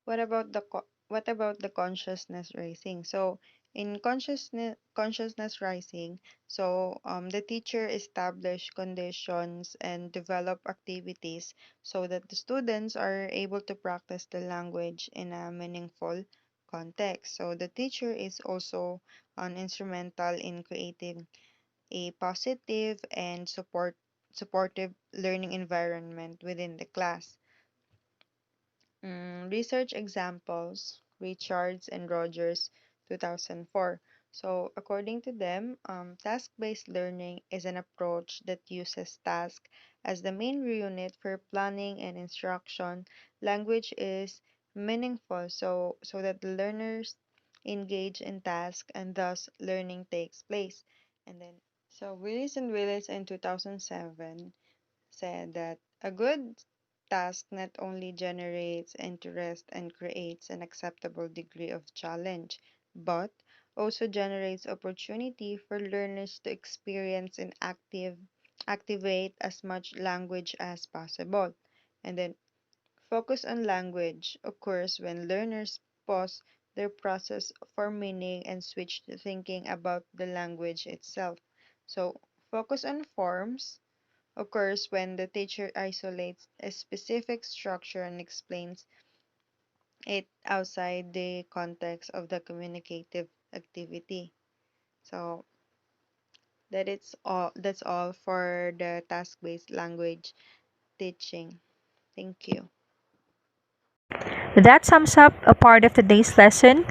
S10: what about the consciousness raising? So in consciousness rising, the teacher establish conditions and develop activities so that the students are able to practice the language in a meaningful context. So the teacher is also an instrumental in creating a positive and supportive learning environment within the class. Research examples, Richards and Rogers, 2004. So, according to them, task-based learning is an approach that uses task as the main unit for planning and instruction. Language is meaningful so that the learners engage in task and thus learning takes place. And then, Willis and Willis in 2007 said that a good task not only generates interest and creates an acceptable degree of challenge, but also generates opportunity for learners to experience and activate as much language as possible. And then focus on language occurs when learners pause their process for meaning and switch to thinking about the language itself. So focus on forms occurs when the teacher isolates a specific structure and explains it outside the context of the communicative activity. So that's all for the task-based language teaching. Thank you.
S1: That sums up a part of today's lesson.